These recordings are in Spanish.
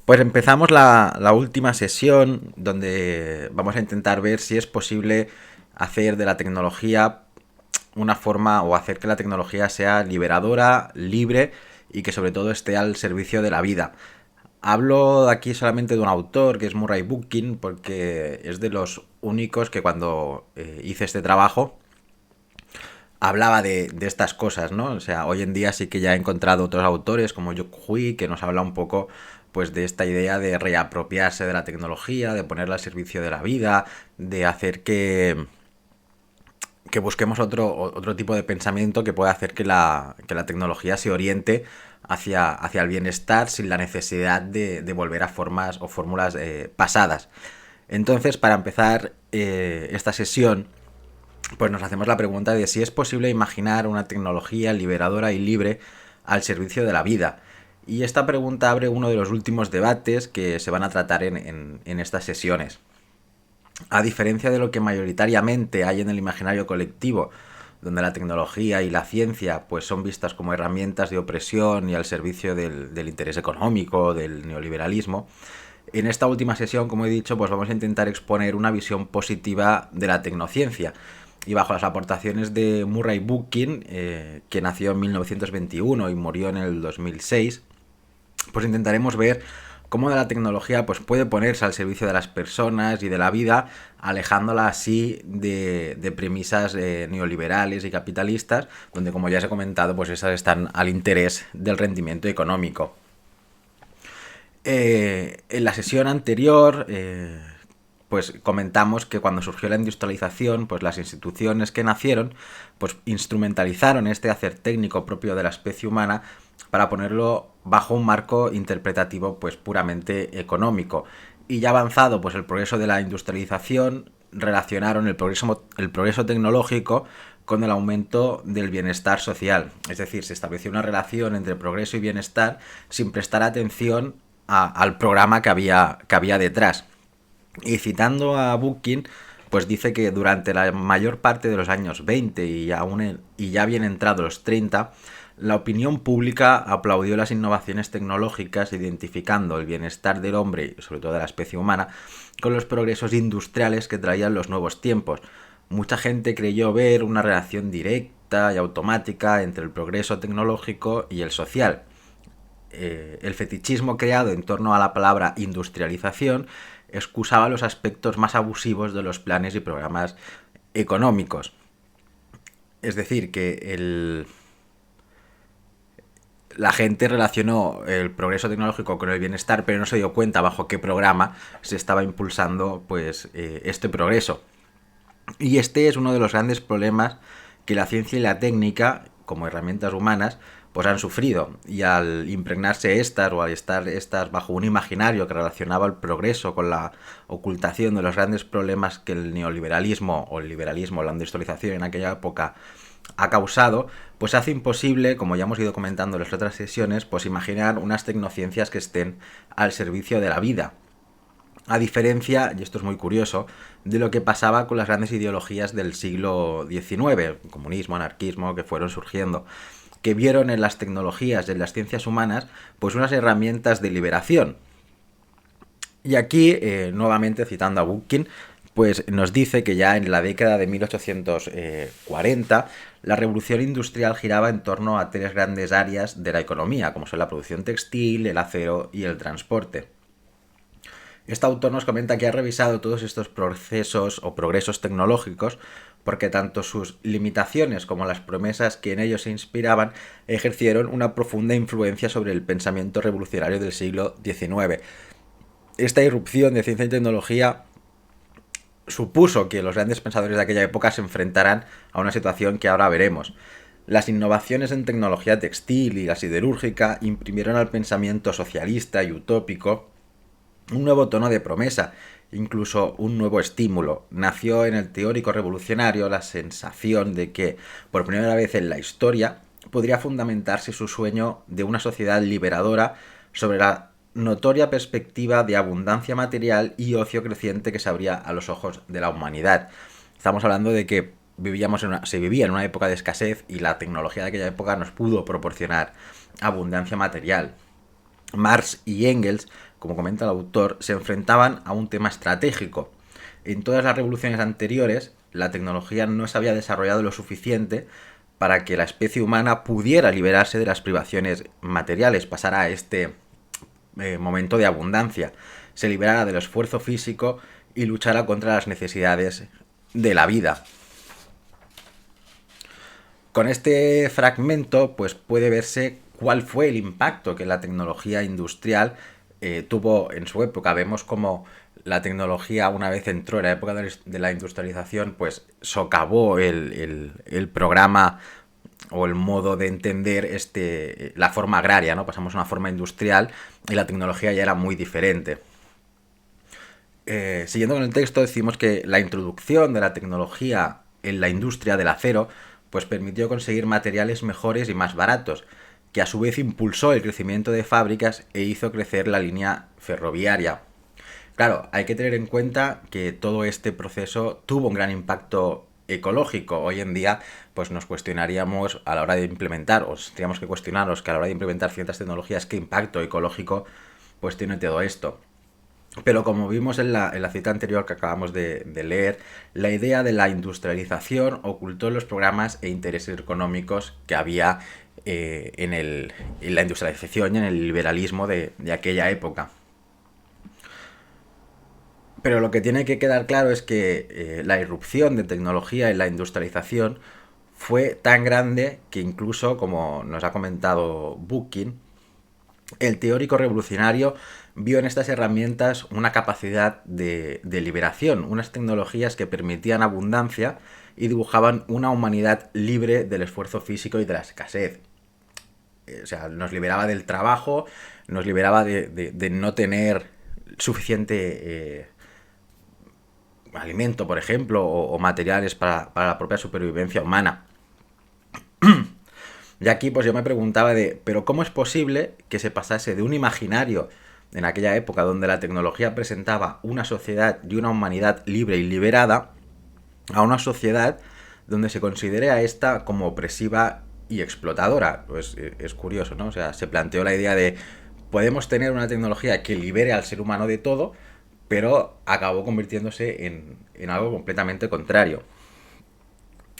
Pues empezamos la última sesión donde vamos a intentar ver si es posible hacer de la tecnología una forma o hacer que la tecnología sea liberadora, libre y que sobre todo esté al servicio de la vida. Hablo aquí solamente de un autor que es Murray Bookchin porque es de los únicos que cuando hice este trabajo hablaba de estas cosas, ¿no? O sea, hoy en día sí que ya he encontrado otros autores como Yu Hui que nos habla un poco pues de esta idea de reapropiarse de la tecnología, de ponerla al servicio de la vida, de hacer que busquemos otro tipo de pensamiento que pueda hacer que la tecnología se oriente hacia el bienestar sin la necesidad de volver a formas o fórmulas pasadas. Entonces, para empezar esta sesión, pues nos hacemos la pregunta de si es posible imaginar una tecnología liberadora y libre al servicio de la vida. Y esta pregunta abre uno de los últimos debates que se van a tratar en estas sesiones. A diferencia de lo que mayoritariamente hay en el imaginario colectivo, donde la tecnología y la ciencia pues son vistas como herramientas de opresión y al servicio del interés económico, del neoliberalismo, en esta última sesión, como he dicho, pues vamos a intentar exponer una visión positiva de la tecnociencia. Y bajo las aportaciones de Murray Bookchin, que nació en 1921 y murió en el 2006, pues intentaremos ver cómo la tecnología pues, puede ponerse al servicio de las personas y de la vida, alejándola así de premisas neoliberales y capitalistas, donde, como ya os he comentado, pues esas están al interés del rendimiento económico. En la sesión anterior, pues comentamos que cuando surgió la industrialización, pues las instituciones que nacieron, pues instrumentalizaron este hacer técnico propio de la especie humana para ponerlo bajo un marco interpretativo, pues puramente económico. Y ya avanzado, pues el progreso de la industrialización, relacionaron el progreso tecnológico con el aumento del bienestar social. Es decir, se estableció una relación entre progreso y bienestar sin prestar atención al programa que había detrás. Y citando a Bookchin, pues dice que durante la mayor parte de los años 20 y ya bien entrados los 30, la opinión pública aplaudió las innovaciones tecnológicas, identificando el bienestar del hombre, sobre todo de la especie humana, con los progresos industriales que traían los nuevos tiempos. Mucha gente creyó ver una relación directa y automática entre el progreso tecnológico y el social. El fetichismo creado en torno a la palabra industrialización excusaba los aspectos más abusivos de los planes y programas económicos. Es decir, que la gente relacionó el progreso tecnológico con el bienestar, pero no se dio cuenta bajo qué programa se estaba impulsando pues, este progreso. Y este es uno de los grandes problemas que la ciencia y la técnica, como herramientas humanas, pues han sufrido. Y al impregnarse estas o al estar estas bajo un imaginario que relacionaba el progreso con la ocultación de los grandes problemas que el neoliberalismo o el liberalismo, la industrialización en aquella época ha causado, pues hace imposible, como ya hemos ido comentando en las otras sesiones, pues imaginar unas tecnociencias que estén al servicio de la vida. A diferencia, y esto es muy curioso, de lo que pasaba con las grandes ideologías del siglo XIX, comunismo, anarquismo, que fueron surgiendo, que vieron en las tecnologías y en las ciencias humanas pues unas herramientas de liberación. Y aquí, nuevamente citando a Bookchin, pues nos dice que ya en la década de 1840 la revolución industrial giraba en torno a tres grandes áreas de la economía, como son la producción textil, el acero y el transporte. Este autor nos comenta que ha revisado todos estos procesos o progresos tecnológicos porque tanto sus limitaciones como las promesas que en ellos se inspiraban ejercieron una profunda influencia sobre el pensamiento revolucionario del siglo XIX. Esta irrupción de ciencia y tecnología supuso que los grandes pensadores de aquella época se enfrentaran a una situación que ahora veremos. Las innovaciones en tecnología textil y la siderúrgica imprimieron al pensamiento socialista y utópico un nuevo tono de promesa, incluso un nuevo estímulo. Nació en el teórico revolucionario la sensación de que, por primera vez en la historia, podría fundamentarse su sueño de una sociedad liberadora sobre la notoria perspectiva de abundancia material y ocio creciente que se abría a los ojos de la humanidad. Estamos hablando de que se vivía en una época de escasez y la tecnología de aquella época nos pudo proporcionar abundancia material. Marx y Engels como comenta el autor, se enfrentaban a un tema estratégico. En todas las revoluciones anteriores, la tecnología no se había desarrollado lo suficiente para que la especie humana pudiera liberarse de las privaciones materiales, pasara a este momento de abundancia, se liberara del esfuerzo físico y luchara contra las necesidades de la vida. Con este fragmento, pues puede verse cuál fue el impacto que la tecnología industrial tuvo en su época. Vemos como la tecnología, una vez entró en la época de la industrialización, pues socavó el programa o el modo de entender la forma agraria, ¿no? Pasamos a una forma industrial y la tecnología ya era muy diferente. Siguiendo con el texto, decimos que la introducción de la tecnología en la industria del acero pues permitió conseguir materiales mejores y más baratos, que a su vez impulsó el crecimiento de fábricas e hizo crecer la línea ferroviaria. Claro, hay que tener en cuenta que todo este proceso tuvo un gran impacto ecológico. Hoy en día, pues nos cuestionaríamos a la hora de implementar, o tendríamos que cuestionarnos que a la hora de implementar ciertas tecnologías, qué impacto ecológico pues tiene todo esto. Pero como vimos en la cita anterior que acabamos de leer, la idea de la industrialización ocultó los programas e intereses económicos que había en la industrialización y en el liberalismo de aquella época. Pero lo que tiene que quedar claro es que la irrupción de tecnología en la industrialización fue tan grande que incluso, como nos ha comentado Bookchin, el teórico revolucionario vio en estas herramientas una capacidad de liberación, unas tecnologías que permitían abundancia y dibujaban una humanidad libre del esfuerzo físico y de la escasez. O sea, nos liberaba del trabajo, nos liberaba de no tener suficiente alimento, por ejemplo, o materiales para la propia supervivencia humana. Y aquí pues yo me preguntaba ¿pero cómo es posible que se pasase de un imaginario en aquella época donde la tecnología presentaba una sociedad y una humanidad libre y liberada a una sociedad donde se considere a esta como opresiva y explotadora? Pues es curioso, ¿no? O sea, se planteó la idea de podemos tener una tecnología que libere al ser humano de todo, pero acabó convirtiéndose en algo completamente contrario.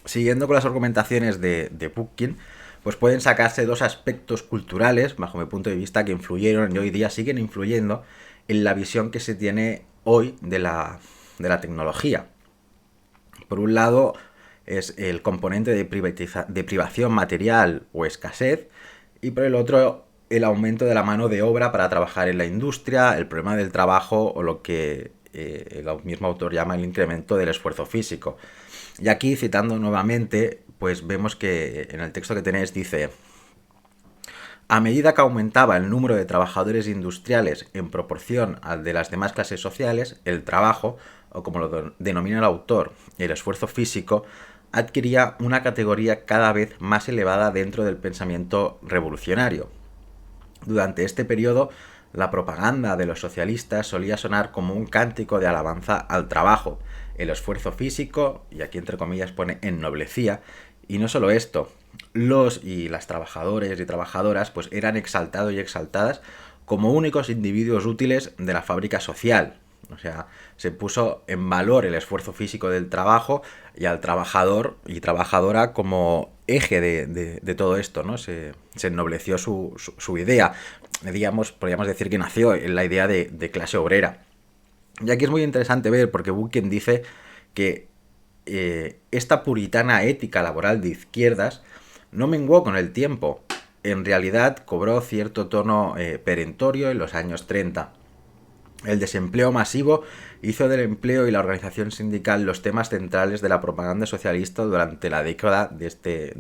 Siguiendo con las argumentaciones de Bookchin, pues pueden sacarse dos aspectos culturales, bajo mi punto de vista, que influyeron y hoy día siguen influyendo en la visión que se tiene hoy de la tecnología. Por un lado, es el componente de privación material o escasez, y por el otro, el aumento de la mano de obra para trabajar en la industria, el problema del trabajo o lo que el mismo autor llama el incremento del esfuerzo físico. Y aquí, citando nuevamente, pues vemos que en el texto que tenéis dice: a medida que aumentaba el número de trabajadores industriales en proporción al de las demás clases sociales, el trabajo, o como lo denomina el autor, el esfuerzo físico, adquiría una categoría cada vez más elevada dentro del pensamiento revolucionario. Durante este periodo, la propaganda de los socialistas solía sonar como un cántico de alabanza al trabajo. El esfuerzo físico, y aquí entre comillas pone ennoblecía, y no solo esto, los y las trabajadores y trabajadoras pues eran exaltados y exaltadas como únicos individuos útiles de la fábrica social. O sea, se puso en valor el esfuerzo físico del trabajo y al trabajador y trabajadora como eje de todo esto, ¿no? Se ennobleció su idea. Digamos, podríamos decir que nació en la idea de clase obrera. Y aquí es muy interesante ver, porque Bookchin dice que esta puritana ética laboral de izquierdas no menguó con el tiempo. En realidad cobró cierto tono perentorio en los años 30. El desempleo masivo hizo del empleo y la organización sindical los temas centrales de la propaganda socialista durante la década de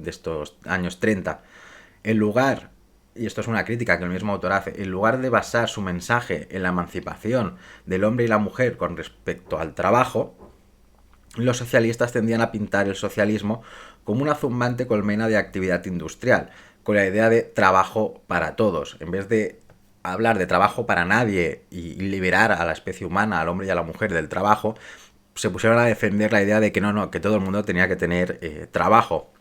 estos años 30. En lugar, y esto es una crítica que el mismo autor hace, en lugar de basar su mensaje en la emancipación del hombre y la mujer con respecto al trabajo, los socialistas tendían a pintar el socialismo como una zumbante colmena de actividad industrial, con la idea de trabajo para todos. En vez de hablar de trabajo para nadie y liberar a la especie humana, al hombre y a la mujer del trabajo, se pusieron a defender la idea de que no, que todo el mundo tenía que tener trabajo.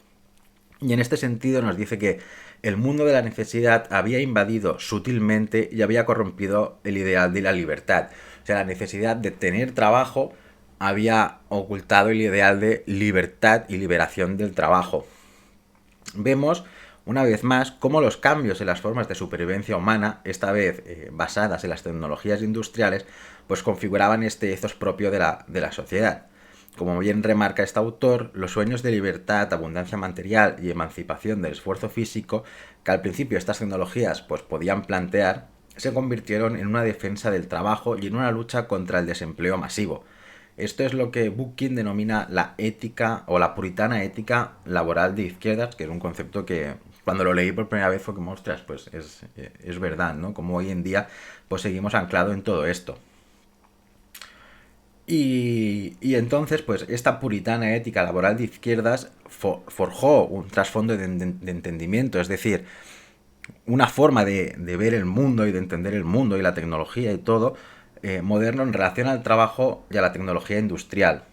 Y en este sentido nos dice que el mundo de la necesidad había invadido sutilmente y había corrompido el ideal de la libertad. O sea, la necesidad de tener trabajo había ocultado el ideal de libertad y liberación del trabajo. Vemos una vez más cómo los cambios en las formas de supervivencia humana, esta vez basadas en las tecnologías industriales, pues configuraban este ethos propio de la sociedad. Como bien remarca este autor, los sueños de libertad, abundancia material y emancipación del esfuerzo físico, que al principio estas tecnologías pues, podían plantear, se convirtieron en una defensa del trabajo y en una lucha contra el desempleo masivo. Esto es lo que Bookchin denomina la ética o la puritana ética laboral de izquierdas, que es un concepto que cuando lo leí por primera vez fue como, ostras, pues es verdad, ¿no? Como hoy en día pues seguimos anclados en todo esto. Y entonces, pues esta puritana ética laboral de izquierdas forjó un trasfondo de entendimiento, es decir, una forma de ver el mundo y de entender el mundo y la tecnología y todo moderno en relación al trabajo y a la tecnología industrial.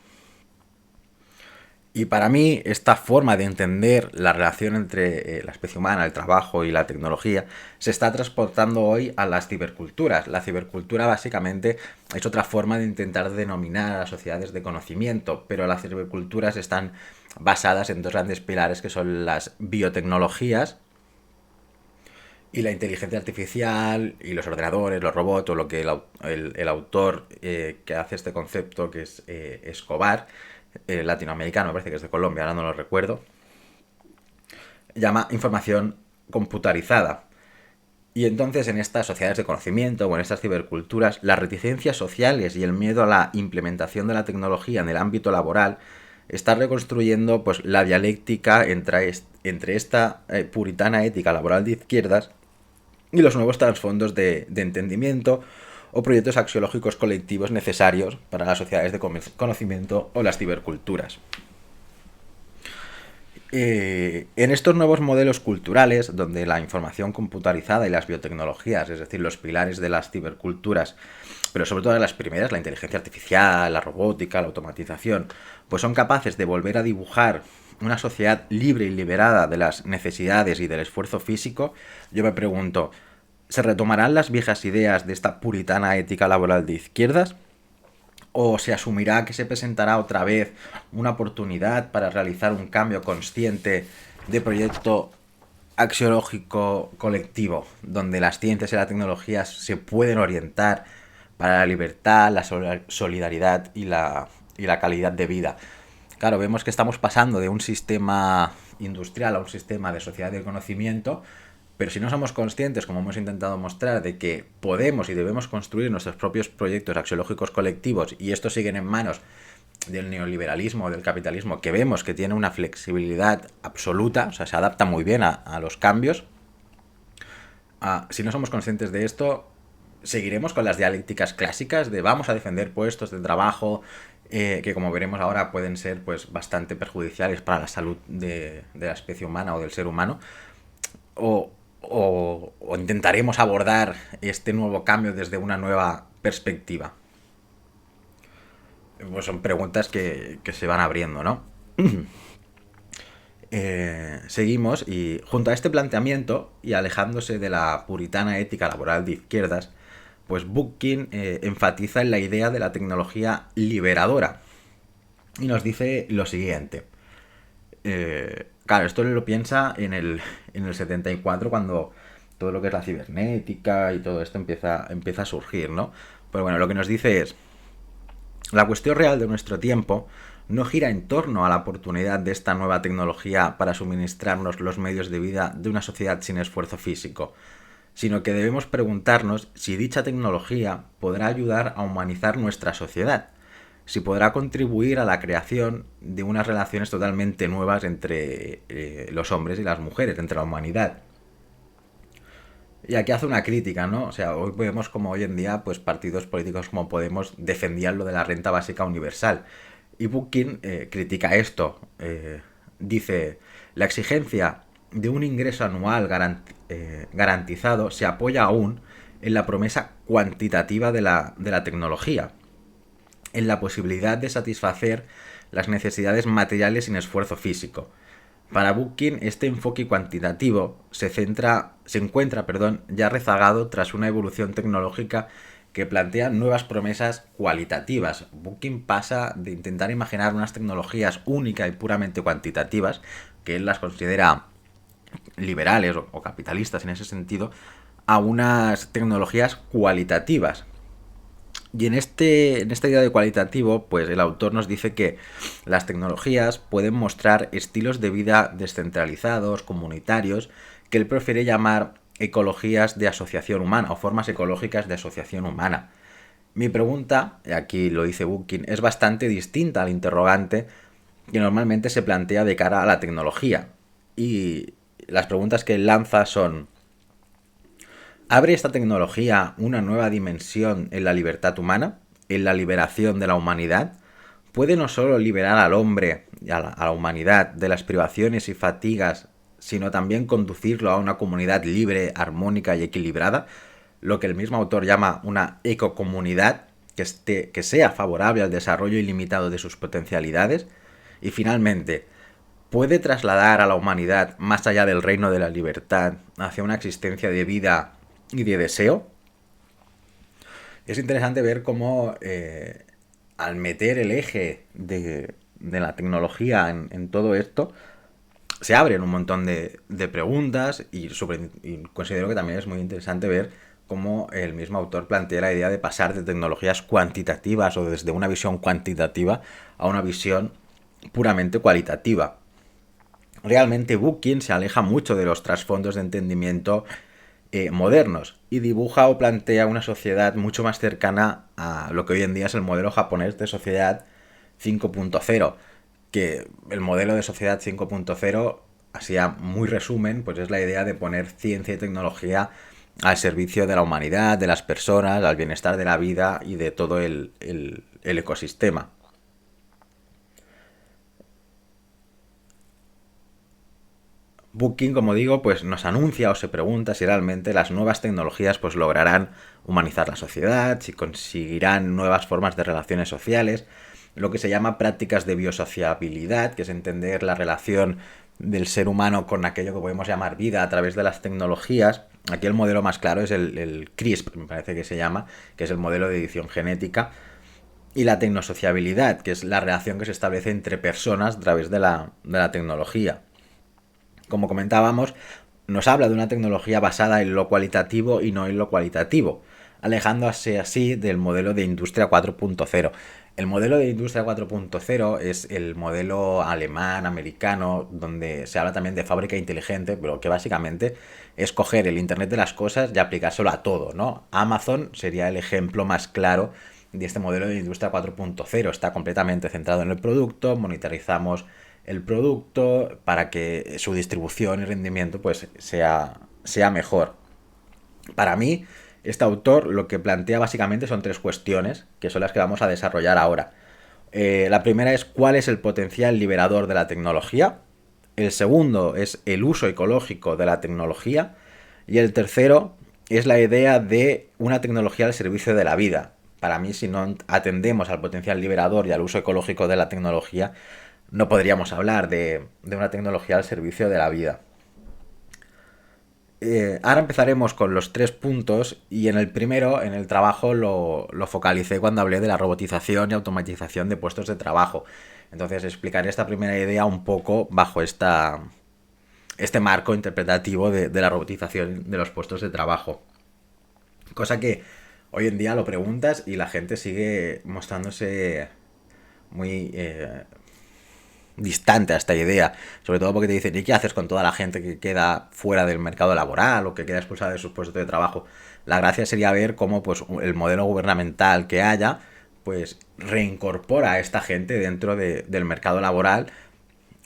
Y para mí, esta forma de entender la relación entre la especie humana, el trabajo y la tecnología se está transportando hoy a las ciberculturas. La cibercultura básicamente es otra forma de intentar denominar a las sociedades de conocimiento, pero las ciberculturas están basadas en dos grandes pilares que son las biotecnologías y la inteligencia artificial y los ordenadores, los robots, o lo que el autor que hace este concepto, que es Escobar, latinoamericano, me parece que es de Colombia, ahora no lo recuerdo, llama información computarizada. Y entonces en estas sociedades de conocimiento o en estas ciberculturas, las reticencias sociales y el miedo a la implementación de la tecnología en el ámbito laboral está reconstruyendo pues, la dialéctica entre esta puritana ética laboral de izquierdas y los nuevos trasfondos de entendimiento o proyectos axiológicos colectivos necesarios para las sociedades de conocimiento o las ciberculturas. En estos nuevos modelos culturales, donde la información computarizada y las biotecnologías, es decir, los pilares de las ciberculturas, pero sobre todo de las primeras, la inteligencia artificial, la robótica, la automatización, pues son capaces de volver a dibujar una sociedad libre y liberada de las necesidades y del esfuerzo físico, yo me pregunto, ¿se retomarán las viejas ideas de esta puritana ética laboral de izquierdas? ¿O se asumirá que se presentará otra vez una oportunidad para realizar un cambio consciente de proyecto axiológico colectivo, donde las ciencias y la tecnología se pueden orientar para la libertad, la solidaridad y la calidad de vida? Claro, vemos que estamos pasando de un sistema industrial a un sistema de sociedad del conocimiento, pero si no somos conscientes, como hemos intentado mostrar, de que podemos y debemos construir nuestros propios proyectos axiológicos colectivos y estos siguen en manos del neoliberalismo o del capitalismo, que vemos que tiene una flexibilidad absoluta, o sea, se adapta muy bien a los cambios, si no somos conscientes de esto, seguiremos con las dialécticas clásicas de vamos a defender puestos de trabajo que, como veremos ahora, pueden ser pues bastante perjudiciales para la salud de la especie humana o del ser humano, o intentaremos abordar este nuevo cambio desde una nueva perspectiva. Pues son preguntas que se van abriendo, ¿no? Seguimos y junto a este planteamiento y alejándose de la puritana ética laboral de izquierdas, pues Bookchin enfatiza en la idea de la tecnología liberadora y nos dice lo siguiente. Claro, esto lo piensa en el 74, cuando todo lo que es la cibernética y todo esto empieza a surgir, ¿no? Pero bueno, lo que nos dice es: la cuestión real de nuestro tiempo no gira en torno a la oportunidad de esta nueva tecnología para suministrarnos los medios de vida de una sociedad sin esfuerzo físico, sino que debemos preguntarnos si dicha tecnología podrá ayudar a humanizar nuestra sociedad, si podrá contribuir a la creación de unas relaciones totalmente nuevas entre los hombres y las mujeres, entre la humanidad. Y aquí hace una crítica, ¿no? O sea, hoy vemos como hoy en día pues partidos políticos como Podemos defendían lo de la renta básica universal. Y Bookchin critica esto. Dice, la exigencia de un ingreso anual garantizado se apoya aún en la promesa cuantitativa de la tecnología, en la posibilidad de satisfacer las necesidades materiales sin esfuerzo físico. Para Bookchin, este enfoque cuantitativo se encuentra, ya rezagado tras una evolución tecnológica que plantea nuevas promesas cualitativas. Bookchin pasa de intentar imaginar unas tecnologías únicas y puramente cuantitativas, que él las considera liberales o capitalistas en ese sentido, a unas tecnologías cualitativas. Y en esta idea de cualitativo, pues el autor nos dice que las tecnologías pueden mostrar estilos de vida descentralizados, comunitarios, que él prefiere llamar ecologías de asociación humana o formas ecológicas de asociación humana. Mi pregunta, y aquí lo dice Bookchin, es bastante distinta al interrogante que normalmente se plantea de cara a la tecnología. Y las preguntas que él lanza son: ¿abre esta tecnología una nueva dimensión en la libertad humana, en la liberación de la humanidad? ¿Puede no solo liberar al hombre y a la humanidad de las privaciones y fatigas, sino también conducirlo a una comunidad libre, armónica y equilibrada? Lo que el mismo autor llama una ecocomunidad que sea favorable al desarrollo ilimitado de sus potencialidades. Y finalmente, ¿puede trasladar a la humanidad más allá del reino de la libertad hacia una existencia de vida y de deseo? Es interesante ver cómo al meter el eje de la tecnología en todo esto, se abren un montón de preguntas y considero que también es muy interesante ver cómo el mismo autor plantea la idea de pasar de tecnologías cuantitativas o desde una visión cuantitativa a una visión puramente cualitativa. Realmente Bookchin se aleja mucho de los trasfondos de entendimiento modernos y dibuja o plantea una sociedad mucho más cercana a lo que hoy en día es el modelo japonés de sociedad 5.0, que el modelo de sociedad 5.0, así a muy resumen, pues es la idea de poner ciencia y tecnología al servicio de la humanidad, de las personas, al bienestar de la vida y de todo el ecosistema. Bookchin, como digo, pues nos anuncia o se pregunta si realmente las nuevas tecnologías pues lograrán humanizar la sociedad, si conseguirán nuevas formas de relaciones sociales, lo que se llama prácticas de biosociabilidad, que es entender la relación del ser humano con aquello que podemos llamar vida a través de las tecnologías. Aquí el modelo más claro es el CRISPR, me parece que se llama, que es el modelo de edición genética, y la tecnosociabilidad, que es la relación que se establece entre personas a través de la tecnología. Como comentábamos, nos habla de una tecnología basada en lo cualitativo y no en lo cualitativo, alejándose así del modelo de industria 4.0. El modelo de industria 4.0 es el modelo alemán, americano, donde se habla también de fábrica inteligente, pero que básicamente es coger el Internet de las cosas y aplicárselo a todo, ¿no? Amazon sería el ejemplo más claro de este modelo de industria 4.0. Está completamente centrado en el producto, monitorizamos el producto para que su distribución y rendimiento pues sea mejor. Para mí, este autor lo que plantea básicamente son tres cuestiones, que son las que vamos a desarrollar ahora. La primera es cuál es el potencial liberador de la tecnología. El segundo es el uso ecológico de la tecnología. Y el tercero es la idea de una tecnología al servicio de la vida. Para mí, si no atendemos al potencial liberador y al uso ecológico de la tecnología, no podríamos hablar de una tecnología al servicio de la vida. Ahora empezaremos con los tres puntos y en el primero, en el trabajo, lo focalicé cuando hablé de la robotización y automatización de puestos de trabajo. Entonces explicaré esta primera idea un poco bajo este marco interpretativo de la robotización de los puestos de trabajo. Cosa que hoy en día lo preguntas y la gente sigue mostrándose muy distante a esta idea, sobre todo porque te dicen: ¿y qué haces con toda la gente que queda fuera del mercado laboral o que queda expulsada de sus puestos de trabajo? La gracia sería ver cómo pues el modelo gubernamental que haya pues reincorpora a esta gente dentro del mercado laboral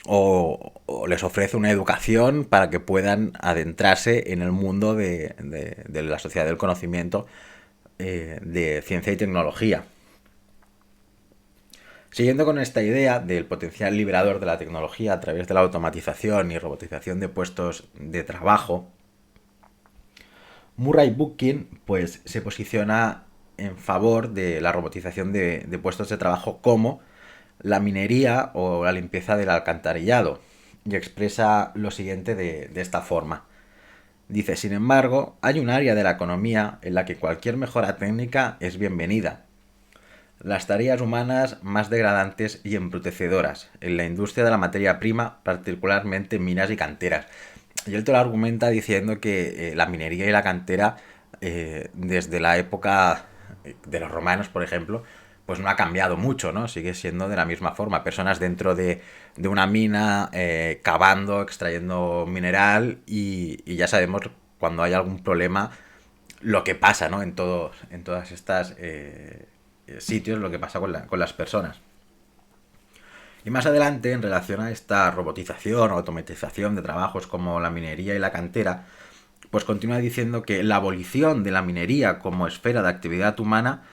o les ofrece una educación para que puedan adentrarse en el mundo de la sociedad del conocimiento, de ciencia y tecnología. Siguiendo con esta idea del potencial liberador de la tecnología a través de la automatización y robotización de puestos de trabajo, Murray Bookchin pues, se posiciona en favor de la robotización de puestos de trabajo como la minería o la limpieza del alcantarillado. y expresa lo siguiente de esta forma. Dice, sin embargo, hay un área de la economía en la que cualquier mejora técnica es bienvenida. Las tareas humanas más degradantes y embrutecedoras en la industria de la materia prima, particularmente en minas y canteras. Y él te lo argumenta diciendo que la minería y la cantera, desde la época de los romanos, por ejemplo, pues no ha cambiado mucho, ¿no? Sigue siendo de la misma forma. Personas dentro de una mina, cavando, extrayendo mineral y ya sabemos cuando hay algún problema lo que pasa, ¿no? En todas estas sitios, lo que pasa con las personas. Y más adelante, en relación a esta robotización o automatización de trabajos como la minería y la cantera, pues continúa diciendo que la abolición de la minería como esfera de actividad humana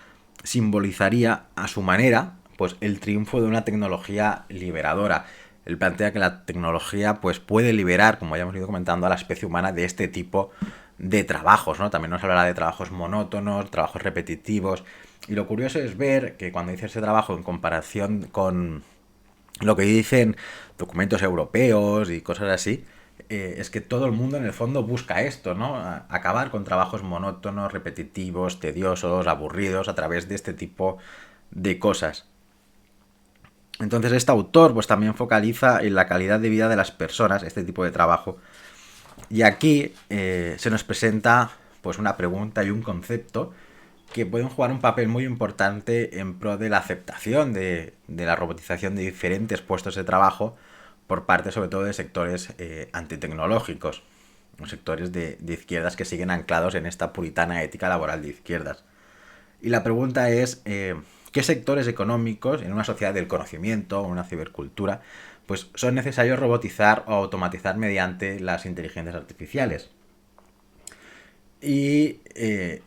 simbolizaría, a su manera, pues el triunfo de una tecnología liberadora. Él plantea que la tecnología pues puede liberar, como ya hemos ido comentando, a la especie humana de este tipo de trabajos, ¿no? También nos hablará de trabajos monótonos, trabajos repetitivos. Y lo curioso es ver que cuando dice ese trabajo en comparación con lo que dicen documentos europeos y cosas así, es que todo el mundo en el fondo busca esto, ¿no? Acabar con trabajos monótonos, repetitivos, tediosos, aburridos a través de este tipo de cosas. Entonces este autor pues también focaliza en la calidad de vida de las personas, este tipo de trabajo. Y aquí se nos presenta pues una pregunta y un concepto que pueden jugar un papel muy importante en pro de la aceptación de la robotización de diferentes puestos de trabajo por parte sobre todo de sectores antitecnológicos, o sectores de izquierdas que siguen anclados en esta puritana ética laboral de izquierdas. Y la pregunta es, ¿qué sectores económicos en una sociedad del conocimiento, una cibercultura, pues son necesarios robotizar o automatizar mediante las inteligencias artificiales? Y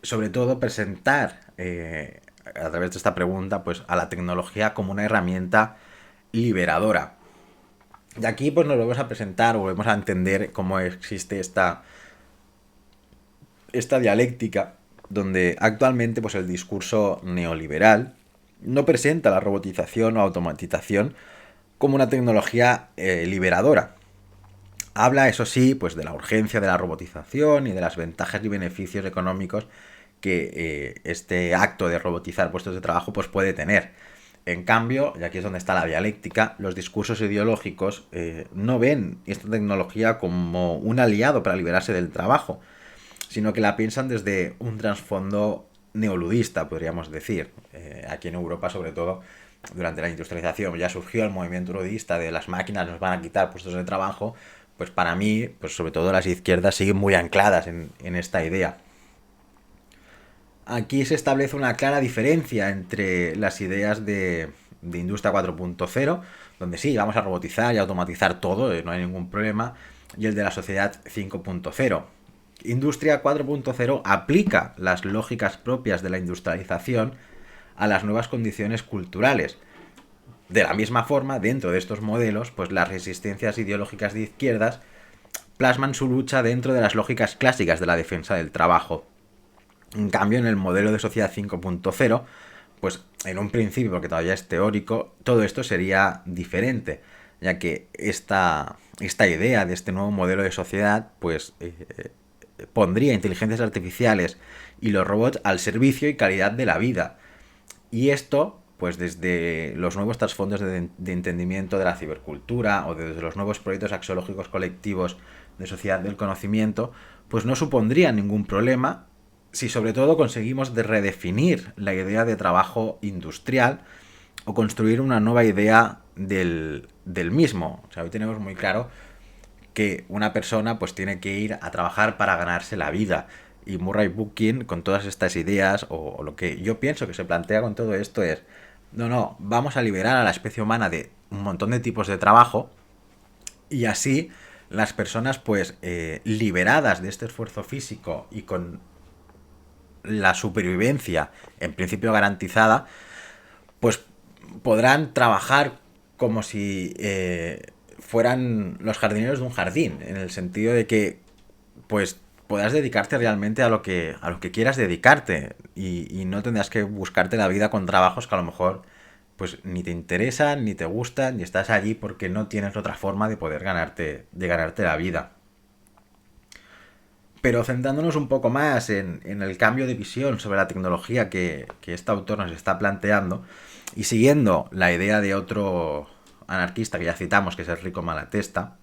sobre todo presentar a través de esta pregunta pues a la tecnología como una herramienta liberadora. Y aquí pues nos volvemos a presentar o volvemos a entender cómo existe esta dialéctica donde actualmente pues el discurso neoliberal no presenta la robotización o automatización como una tecnología liberadora. Habla, eso sí, pues de la urgencia de la robotización y de las ventajas y beneficios económicos que este acto de robotizar puestos de trabajo pues puede tener. En cambio, y aquí es donde está la dialéctica, los discursos ideológicos no ven esta tecnología como un aliado para liberarse del trabajo, sino que la piensan desde un trasfondo neoludista, podríamos decir. Aquí en Europa, sobre todo, durante la industrialización ya surgió el movimiento ludista de las máquinas nos van a quitar puestos de trabajo, pues para mí, pues sobre todo las izquierdas siguen muy ancladas en esta idea. Aquí se establece una clara diferencia entre las ideas de Industria 4.0, donde sí, vamos a robotizar y automatizar todo, no hay ningún problema, y el de la sociedad 5.0. Industria 4.0 aplica las lógicas propias de la industrialización a las nuevas condiciones culturales. De la misma forma, dentro de estos modelos, pues las resistencias ideológicas de izquierdas plasman su lucha dentro de las lógicas clásicas de la defensa del trabajo. En cambio, en el modelo de sociedad 5.0, pues en un principio, porque todavía es teórico, todo esto sería diferente, ya que esta idea de este nuevo modelo de sociedad, pues pondría inteligencias artificiales y los robots al servicio y calidad de la vida. Y esto, pues desde los nuevos trasfondos de entendimiento de la cibercultura o desde los nuevos proyectos axiológicos colectivos de sociedad del conocimiento, pues no supondría ningún problema si sobre todo conseguimos de redefinir la idea de trabajo industrial o construir una nueva idea del mismo. O sea, hoy tenemos muy claro que una persona pues tiene que ir a trabajar para ganarse la vida. Y Murray Bookchin, con todas estas ideas, o lo que yo pienso que se plantea con todo esto es, no, vamos a liberar a la especie humana de un montón de tipos de trabajo y así las personas pues liberadas de este esfuerzo físico y con la supervivencia en principio garantizada, pues podrán trabajar como si fueran los jardineros de un jardín, en el sentido de que pues puedas dedicarte realmente a lo que quieras dedicarte y no tendrás que buscarte la vida con trabajos que a lo mejor pues ni te interesan, ni te gustan, ni estás allí porque no tienes otra forma de poder ganarte la vida. Pero centrándonos un poco más en el cambio de visión sobre la tecnología que este autor nos está planteando, y siguiendo la idea de otro anarquista que ya citamos, que es Enrico Malatesta,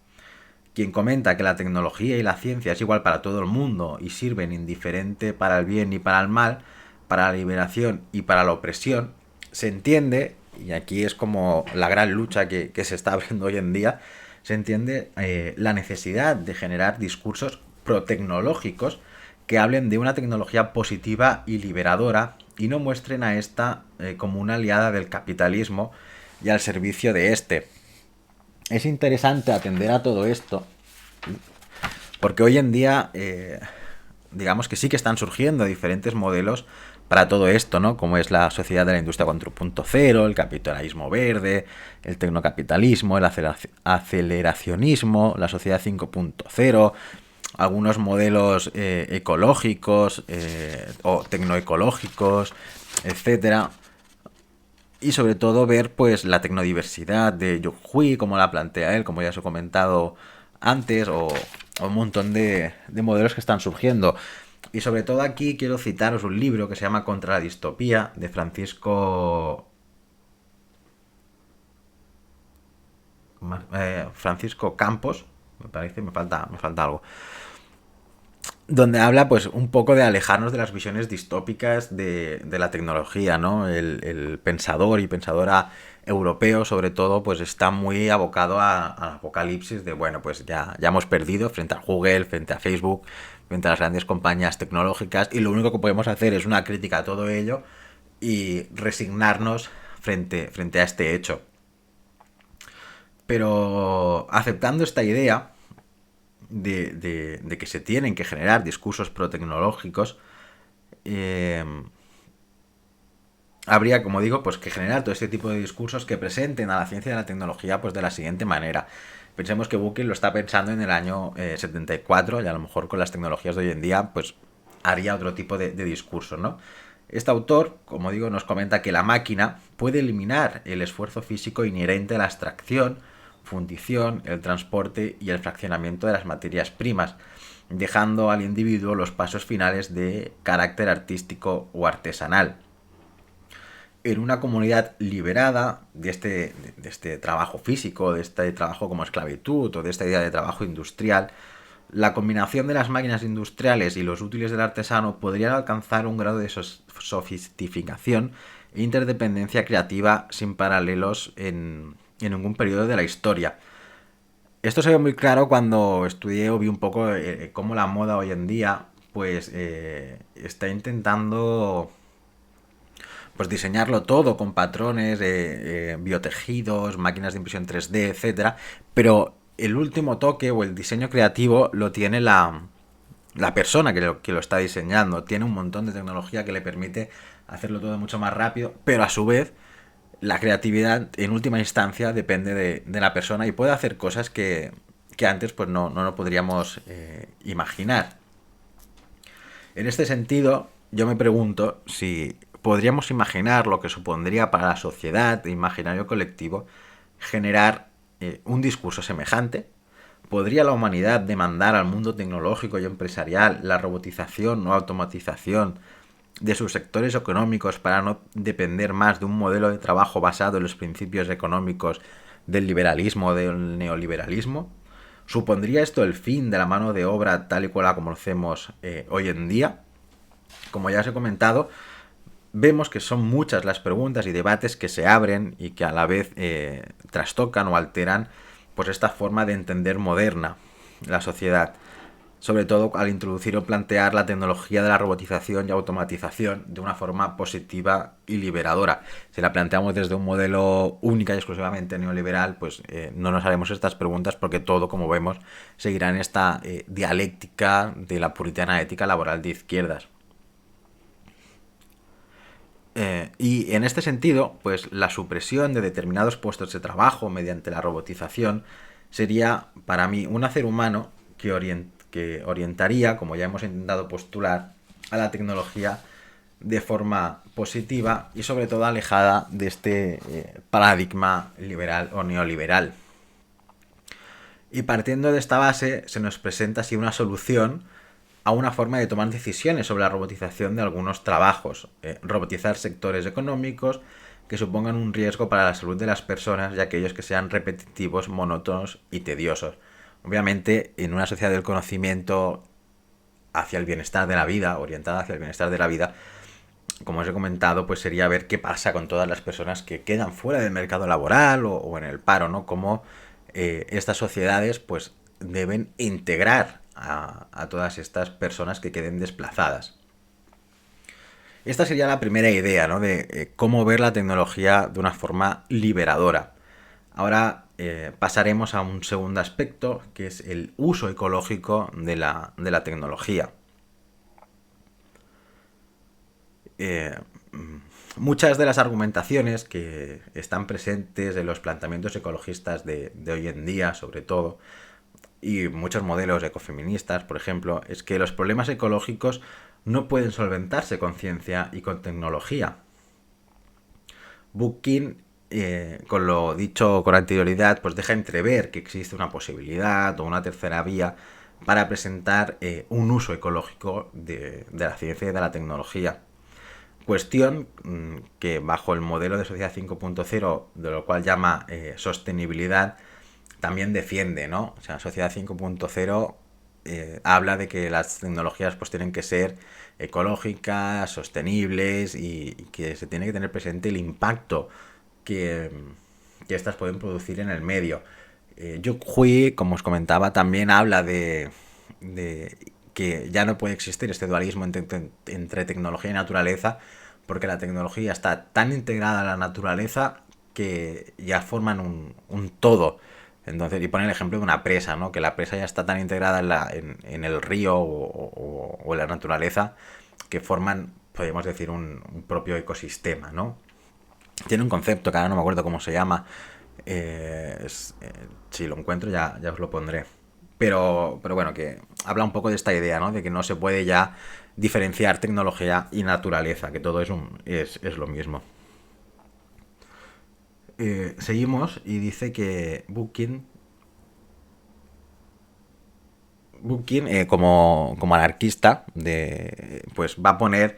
quien comenta que la tecnología y la ciencia es igual para todo el mundo y sirven indiferente para el bien y para el mal, para la liberación y para la opresión, se entiende, y aquí es como la gran lucha que se está abriendo hoy en día, se entiende la necesidad de generar discursos protecnológicos que hablen de una tecnología positiva y liberadora y no muestren a esta como una aliada del capitalismo y al servicio de este. Es interesante atender a todo esto porque hoy en día digamos que sí que están surgiendo diferentes modelos para todo esto, ¿no? Como es la sociedad de la industria 4.0, el capitalismo verde, el tecnocapitalismo, el aceleracionismo, la sociedad 5.0, algunos modelos ecológicos o tecnoecológicos, etcétera. Y sobre todo ver pues la tecnodiversidad de Yuk-Hui, como la plantea él, como ya os he comentado antes, o un montón de modelos que están surgiendo. Y sobre todo aquí quiero citaros un libro que se llama Contra la distopía, de Francisco Campos, me parece, me falta algo, donde habla pues un poco de alejarnos de las visiones distópicas de la tecnología, ¿no? El pensador y pensadora europeo, sobre todo, pues está muy abocado al apocalipsis de, bueno, pues ya hemos perdido frente a Google, frente a Facebook, frente a las grandes compañías tecnológicas, y lo único que podemos hacer es una crítica a todo ello y resignarnos frente a este hecho. Pero aceptando esta idea, de que se tienen que generar discursos protecnológicos, habría, como digo, pues que generar todo este tipo de discursos que presenten a la ciencia y a la tecnología pues de la siguiente manera. Pensemos que Buckley lo está pensando en el año 74 y a lo mejor con las tecnologías de hoy en día pues haría otro tipo de discurso, ¿no? Este autor, como digo, nos comenta que la máquina puede eliminar el esfuerzo físico inherente a la extracción, fundición, el transporte y el fraccionamiento de las materias primas, dejando al individuo los pasos finales de carácter artístico o artesanal. En una comunidad liberada de este trabajo físico, de este trabajo como esclavitud o de esta idea de trabajo industrial, la combinación de las máquinas industriales y los útiles del artesano podrían alcanzar un grado de sofisticación e interdependencia creativa sin paralelos en ningún periodo de la historia. Esto se ve muy claro cuando estudié o vi un poco cómo la moda hoy en día pues está intentando pues diseñarlo todo con patrones, biotejidos, máquinas de impresión 3D, etcétera, pero el último toque o el diseño creativo lo tiene la persona que lo está diseñando. Tiene un montón de tecnología que le permite hacerlo todo mucho más rápido, pero a su vez la creatividad en última instancia depende de la persona y puede hacer cosas que antes pues no podríamos imaginar. En este sentido, yo me pregunto si podríamos imaginar lo que supondría para la sociedad, imaginario colectivo, generar un discurso semejante. ¿Podría la humanidad demandar al mundo tecnológico y empresarial la robotización o automatización de sus sectores económicos para no depender más de un modelo de trabajo basado en los principios económicos del liberalismo o del neoliberalismo? ¿Supondría esto el fin de la mano de obra tal y cual la conocemos hoy en día? Como ya os he comentado, vemos que son muchas las preguntas y debates que se abren y que a la vez trastocan o alteran pues esta forma de entender moderna la sociedad, sobre todo al introducir o plantear la tecnología de la robotización y automatización de una forma positiva y liberadora. Si la planteamos desde un modelo única y exclusivamente neoliberal, pues no nos haremos estas preguntas porque todo, como vemos, seguirá en esta dialéctica de la puritana ética laboral de izquierdas. Y en este sentido, pues la supresión de determinados puestos de trabajo mediante la robotización sería para mí un hacer humano que orientaría, como ya hemos intentado postular, a la tecnología de forma positiva y sobre todo alejada de este paradigma liberal o neoliberal. Y partiendo de esta base se nos presenta así una solución a una forma de tomar decisiones sobre la robotización de algunos trabajos, robotizar sectores económicos que supongan un riesgo para la salud de las personas y aquellos que sean repetitivos, monótonos y tediosos. Obviamente, en una sociedad del conocimiento hacia el bienestar de la vida, orientada hacia el bienestar de la vida, como os he comentado, pues sería ver qué pasa con todas las personas que quedan fuera del mercado laboral o en el paro, ¿no? Cómo estas sociedades pues deben integrar a todas estas personas que queden desplazadas. Esta sería la primera idea, ¿no? De cómo ver la tecnología de una forma liberadora. Ahora pasaremos a un segundo aspecto, que es el uso ecológico de la tecnología. Muchas de las argumentaciones que están presentes en los planteamientos ecologistas de hoy en día, sobre todo, y muchos modelos ecofeministas, por ejemplo, es que los problemas ecológicos no pueden solventarse con ciencia y con tecnología. Bookkin, con lo dicho con anterioridad, pues deja entrever que existe una posibilidad o una tercera vía para presentar un uso ecológico de la ciencia y de la tecnología. Cuestión que bajo el modelo de sociedad 5.0, de lo cual llama sostenibilidad, también defiende, ¿no? O sea, sociedad 5.0 habla de que las tecnologías pues tienen que ser ecológicas, sostenibles y que se tiene que tener presente el impacto que estas pueden producir en el medio. Yuk Hui, como os comentaba, también habla de que ya no puede existir este dualismo entre tecnología y naturaleza, porque la tecnología está tan integrada a la naturaleza que ya forman un todo. Entonces, y pone el ejemplo de una presa, ¿no? Que la presa ya está tan integrada en el río o en la naturaleza que forman, podríamos decir, un propio ecosistema, ¿no? Tiene un concepto que ahora no me acuerdo cómo se llama. Si lo encuentro ya os lo pondré. Pero bueno, que habla un poco de esta idea, ¿no? De que no se puede ya diferenciar tecnología y naturaleza, que todo es lo mismo. Seguimos y dice que Bookkin, como anarquista, pues va a poner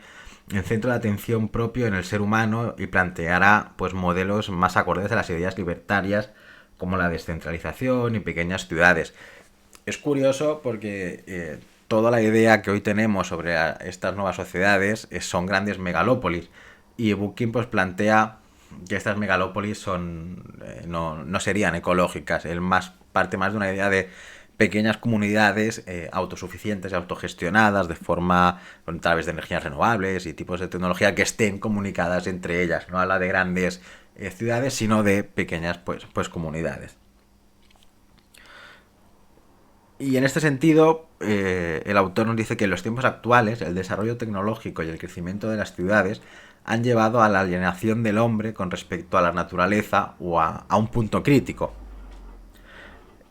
el centro de atención propio en el ser humano y planteará pues modelos más acordes a las ideas libertarias como la descentralización y pequeñas ciudades. Es curioso porque toda la idea que hoy tenemos sobre estas nuevas sociedades son grandes megalópolis y Bookkin pues plantea que estas megalópolis no serían ecológicas. Él parte más de una idea de pequeñas comunidades autosuficientes y autogestionadas de forma a través de energías renovables y tipos de tecnología que estén comunicadas entre ellas. No habla de grandes ciudades, sino de pequeñas pues comunidades. Y en este sentido, el autor nos dice que en los tiempos actuales el desarrollo tecnológico y el crecimiento de las ciudades han llevado a la alienación del hombre con respecto a la naturaleza o a un punto crítico.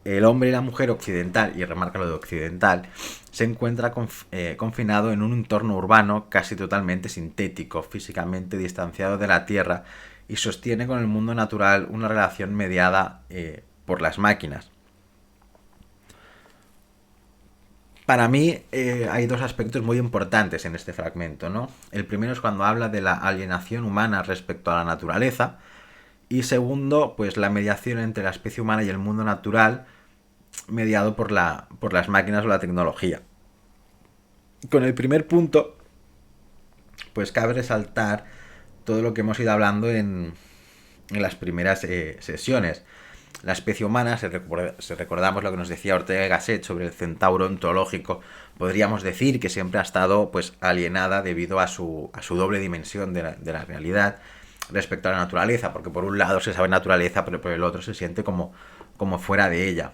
El hombre y la mujer occidental, y remarca lo de occidental, se encuentra confinado en un entorno urbano casi totalmente sintético, físicamente distanciado de la Tierra y sostiene con el mundo natural una relación mediada por las máquinas. Para mí hay dos aspectos muy importantes en este fragmento, ¿no? El primero es cuando habla de la alienación humana respecto a la naturaleza y segundo, pues la mediación entre la especie humana y el mundo natural mediado por las máquinas o la tecnología. Con el primer punto, pues cabe resaltar todo lo que hemos ido hablando en las primeras sesiones. La especie humana, si recordamos lo que nos decía Ortega y Gasset sobre el centauro ontológico, podríamos decir que siempre ha estado pues alienada debido a su doble dimensión de la realidad respecto a la naturaleza, porque por un lado se sabe naturaleza, pero por el otro se siente como fuera de ella.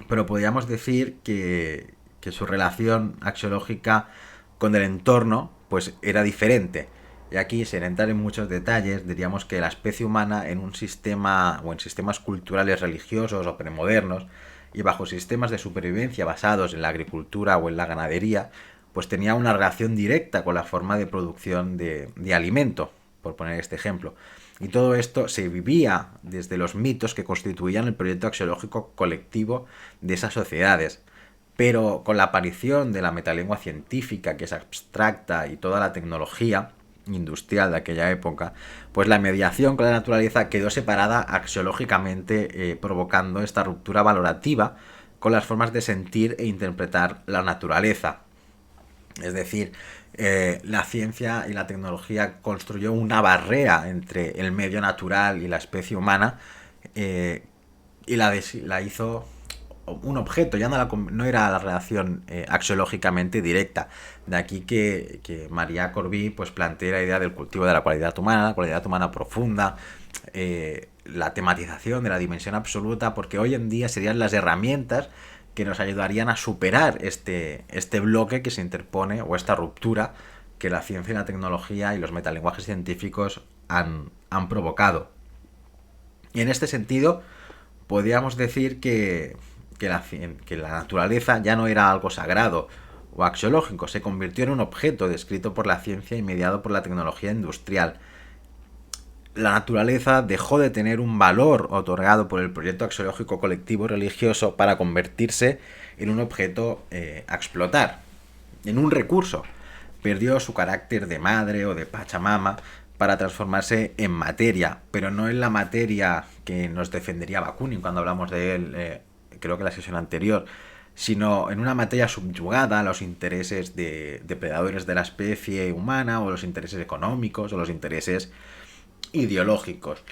Pero podríamos decir que su relación axiológica con el entorno pues era diferente. Y aquí, sin entrar en muchos detalles, diríamos que la especie humana en un sistema o en sistemas culturales religiosos o premodernos y bajo sistemas de supervivencia basados en la agricultura o en la ganadería, pues tenía una relación directa con la forma de producción de alimento, por poner este ejemplo. Y todo esto se vivía desde los mitos que constituían el proyecto axiológico colectivo de esas sociedades. Pero con la aparición de la metalengua científica, que es abstracta, y toda la tecnología industrial de aquella época, pues la mediación con la naturaleza quedó separada axiológicamente, provocando esta ruptura valorativa con las formas de sentir e interpretar la naturaleza. Es decir, la ciencia y la tecnología construyó una barrera entre el medio natural y la especie humana, y la hizo un objeto, ya no era la relación axiológicamente directa. De aquí que Maria Corby pues plantea la idea del cultivo de la cualidad humana profunda, la tematización de la dimensión absoluta, porque hoy en día serían las herramientas que nos ayudarían a superar este bloque que se interpone, o esta ruptura que la ciencia y la tecnología y los metalenguajes científicos han provocado. Y en este sentido, podríamos decir que la naturaleza ya no era algo sagrado o axiológico, se convirtió en un objeto descrito por la ciencia y mediado por la tecnología industrial. La naturaleza dejó de tener un valor otorgado por el proyecto axiológico colectivo religioso para convertirse en un objeto a explotar, en un recurso. Perdió su carácter de madre o de Pachamama para transformarse en materia, pero no en la materia que nos defendería Bakunin cuando hablamos de él, creo que en la sesión anterior, sino en una materia subyugada a los intereses de depredadores de la especie humana, o los intereses económicos, o los intereses ideológicos.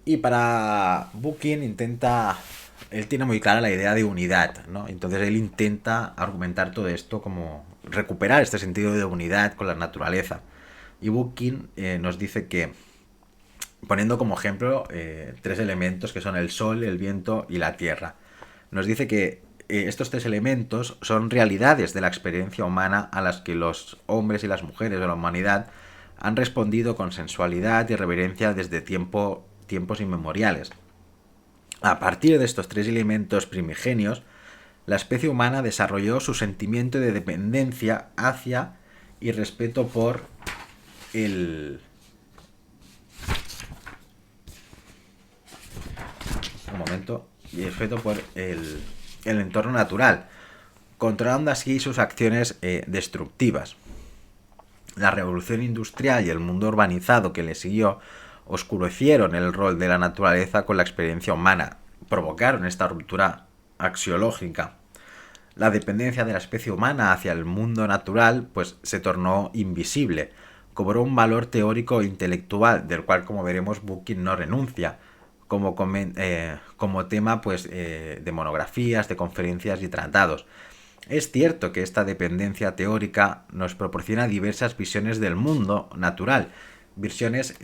Y para Buckin él tiene muy clara la idea de unidad, ¿no? Entonces él intenta argumentar todo esto como recuperar este sentido de unidad con la naturaleza. Y Buckin nos dice que, poniendo como ejemplo tres elementos que son el sol, el viento y la tierra, nos dice que estos tres elementos son realidades de la experiencia humana a las que los hombres y las mujeres de la humanidad han respondido con sensualidad y reverencia desde tiempos inmemoriales. A partir de estos tres elementos primigenios, la especie humana desarrolló su sentimiento de dependencia hacia y respeto por el... Un momento. Y respeto por el entorno natural, controlando así sus acciones destructivas. La revolución industrial y el mundo urbanizado que le siguió oscurecieron el rol de la naturaleza con la experiencia humana, provocaron esta ruptura axiológica. La dependencia de la especie humana hacia el mundo natural pues se tornó invisible, cobró un valor teórico e intelectual del cual, como veremos, Buckin no renuncia, como tema pues de monografías, de conferencias y tratados. Es cierto que esta dependencia teórica nos proporciona diversas visiones del mundo natural, visiones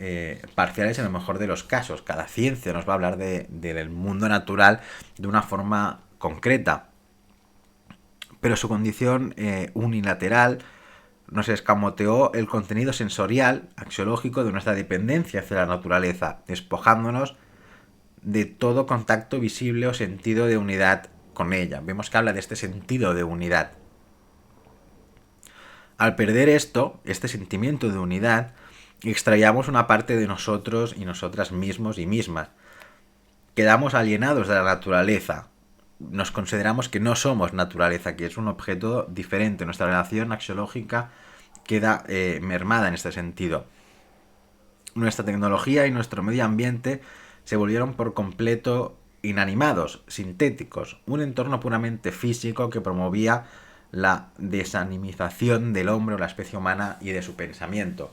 parciales en lo mejor de los casos. Cada ciencia nos va a hablar del mundo natural de una forma concreta, pero su condición unilateral nos escamoteó el contenido sensorial, axiológico de nuestra dependencia hacia la naturaleza, despojándonos de todo contacto visible o sentido de unidad con ella. Vemos que habla de este sentido de unidad. Al perder este sentimiento de unidad, extraíamos una parte de nosotros y nosotras mismos y mismas. Quedamos alienados de la naturaleza. Nos consideramos que no somos naturaleza, que es un objeto diferente. Nuestra relación axiológica queda mermada en este sentido. Nuestra tecnología y nuestro medio ambiente se volvieron por completo inanimados, sintéticos, un entorno puramente físico que promovía la desanimización del hombre o la especie humana y de su pensamiento.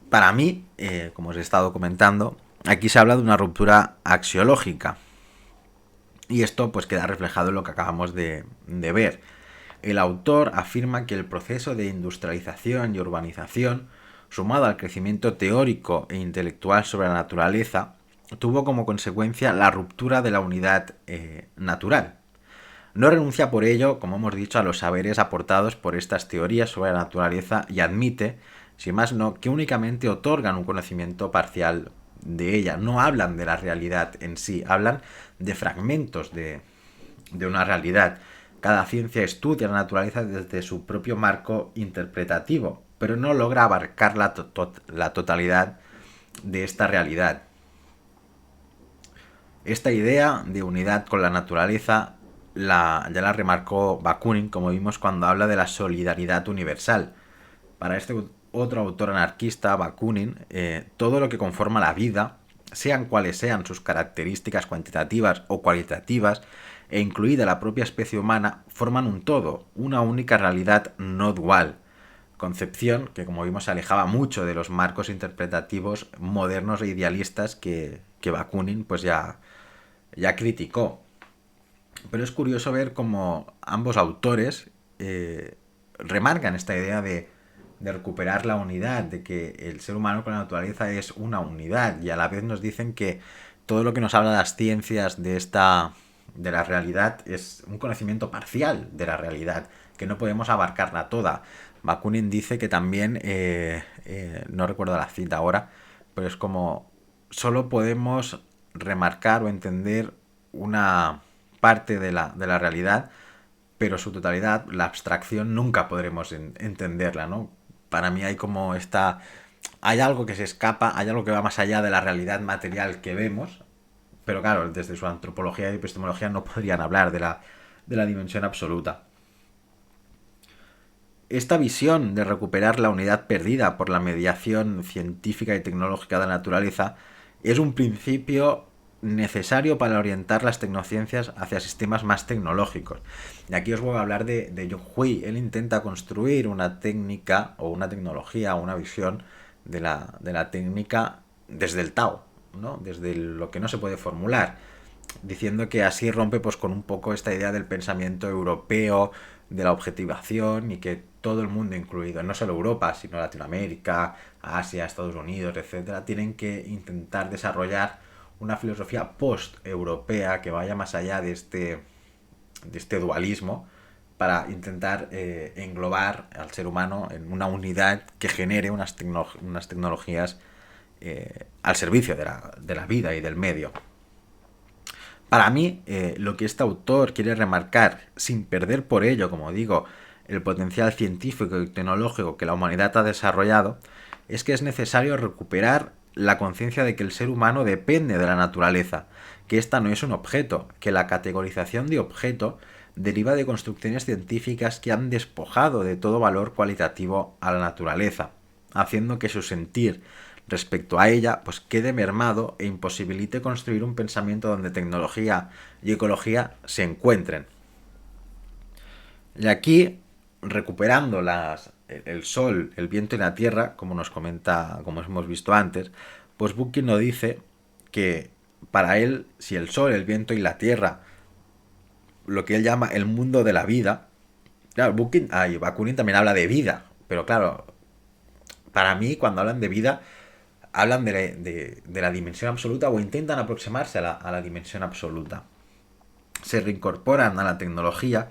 Para mí, como os he estado comentando, aquí se habla de una ruptura axiológica. Y esto pues queda reflejado en lo que acabamos de ver. El autor afirma que el proceso de industrialización y urbanización, sumado al crecimiento teórico e intelectual sobre la naturaleza, tuvo como consecuencia la ruptura de la unidad natural. No renuncia por ello, como hemos dicho, a los saberes aportados por estas teorías sobre la naturaleza y admite, sin más no, que únicamente otorgan un conocimiento parcial de ella, no hablan de la realidad en sí, hablan de fragmentos de una realidad. Cada ciencia estudia la naturaleza desde su propio marco interpretativo, pero no logra abarcar la totalidad de esta realidad. Esta idea de unidad con la naturaleza ya la remarcó Bakunin, como vimos cuando habla de la solidaridad universal. Para este otro autor anarquista, Bakunin, todo lo que conforma la vida, sean cuales sean sus características cuantitativas o cualitativas, e incluida la propia especie humana, forman un todo, una única realidad no dual. Concepción que, como vimos, se alejaba mucho de los marcos interpretativos modernos e idealistas que Bakunin pues ya criticó. Pero es curioso ver cómo ambos autores remarcan esta idea de recuperar la unidad, de que el ser humano con la naturaleza es una unidad, y a la vez nos dicen que todo lo que nos habla de las ciencias de la realidad es un conocimiento parcial de la realidad, que no podemos abarcarla toda. Bakunin dice que también, no recuerdo la cita ahora, pero es como solo podemos remarcar o entender una parte de la realidad, pero su totalidad, la abstracción, nunca podremos entenderla, ¿no? Para mí hay como hay algo que se escapa, hay algo que va más allá de la realidad material que vemos, pero claro, desde su antropología y epistemología no podrían hablar de la dimensión absoluta. Esta visión de recuperar la unidad perdida por la mediación científica y tecnológica de la naturaleza es un principio necesario para orientar las tecnociencias hacia sistemas más tecnológicos. Y aquí os voy a hablar de John Hui. Él intenta construir una técnica o una tecnología o una visión de la técnica desde el Tao, ¿no? Desde lo que no se puede formular, diciendo que así rompe pues con un poco esta idea del pensamiento europeo, de la objetivación, y que todo el mundo, incluido no solo Europa, sino Latinoamérica, Asia, Estados Unidos, etcétera, tienen que intentar desarrollar una filosofía post-europea que vaya más allá de este dualismo, para intentar englobar al ser humano en una unidad que genere unas tecnologías al servicio de la vida y del medio. Para mí, lo que este autor quiere remarcar, sin perder por ello, como digo, el potencial científico y tecnológico que la humanidad ha desarrollado, es que es necesario recuperar la conciencia de que el ser humano depende de la naturaleza, que ésta no es un objeto, que la categorización de objeto deriva de construcciones científicas que han despojado de todo valor cualitativo a la naturaleza, haciendo que su sentir respecto a ella pues quede mermado e imposibilite construir un pensamiento donde tecnología y ecología se encuentren. Y aquí, recuperando el sol, el viento y la tierra, como nos comenta, como hemos visto antes, pues Bucking nos dice que para él, si el sol, el viento y la tierra, lo que él llama el mundo de la vida, claro, Bakunin también habla de vida, pero claro, para mí cuando hablan de vida hablan de la dimensión absoluta, o intentan aproximarse a la dimensión absoluta. Se reincorporan a la tecnología,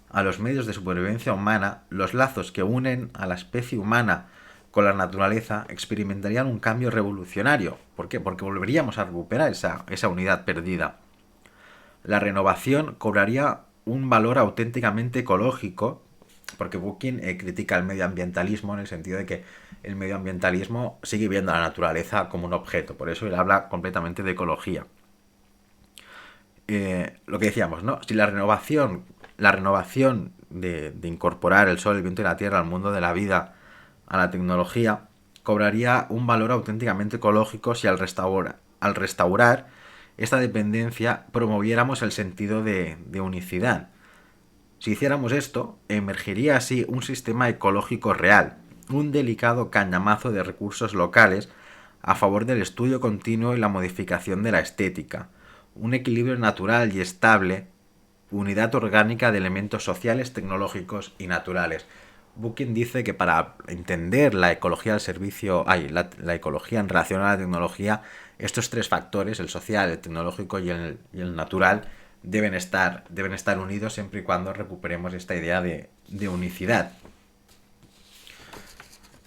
a los medios de supervivencia humana, los lazos que unen a la especie humana con la naturaleza experimentarían un cambio revolucionario. ¿Por qué? Porque volveríamos a recuperar esa unidad perdida. La renovación cobraría un valor auténticamente ecológico, porque Bucking critica el medioambientalismo en el sentido de que el medioambientalismo sigue viendo a la naturaleza como un objeto, por eso él habla completamente de ecología. Lo que decíamos, ¿no? Si la renovación de incorporar el sol, el viento y la tierra al mundo de la vida, a la tecnología, cobraría un valor auténticamente ecológico si al restaurar esta dependencia promoviéramos el sentido de unicidad. Si hiciéramos esto, emergería así un sistema ecológico real, un delicado cañamazo de recursos locales a favor del estudio continuo y la modificación de la estética, un equilibrio natural y estable, unidad orgánica de elementos sociales, tecnológicos y naturales. Bucking dice que para entender la ecología al servicio, la ecología en relación a la tecnología, estos tres factores, el social, el tecnológico y el natural, deben estar unidos siempre y cuando recuperemos esta idea de unicidad.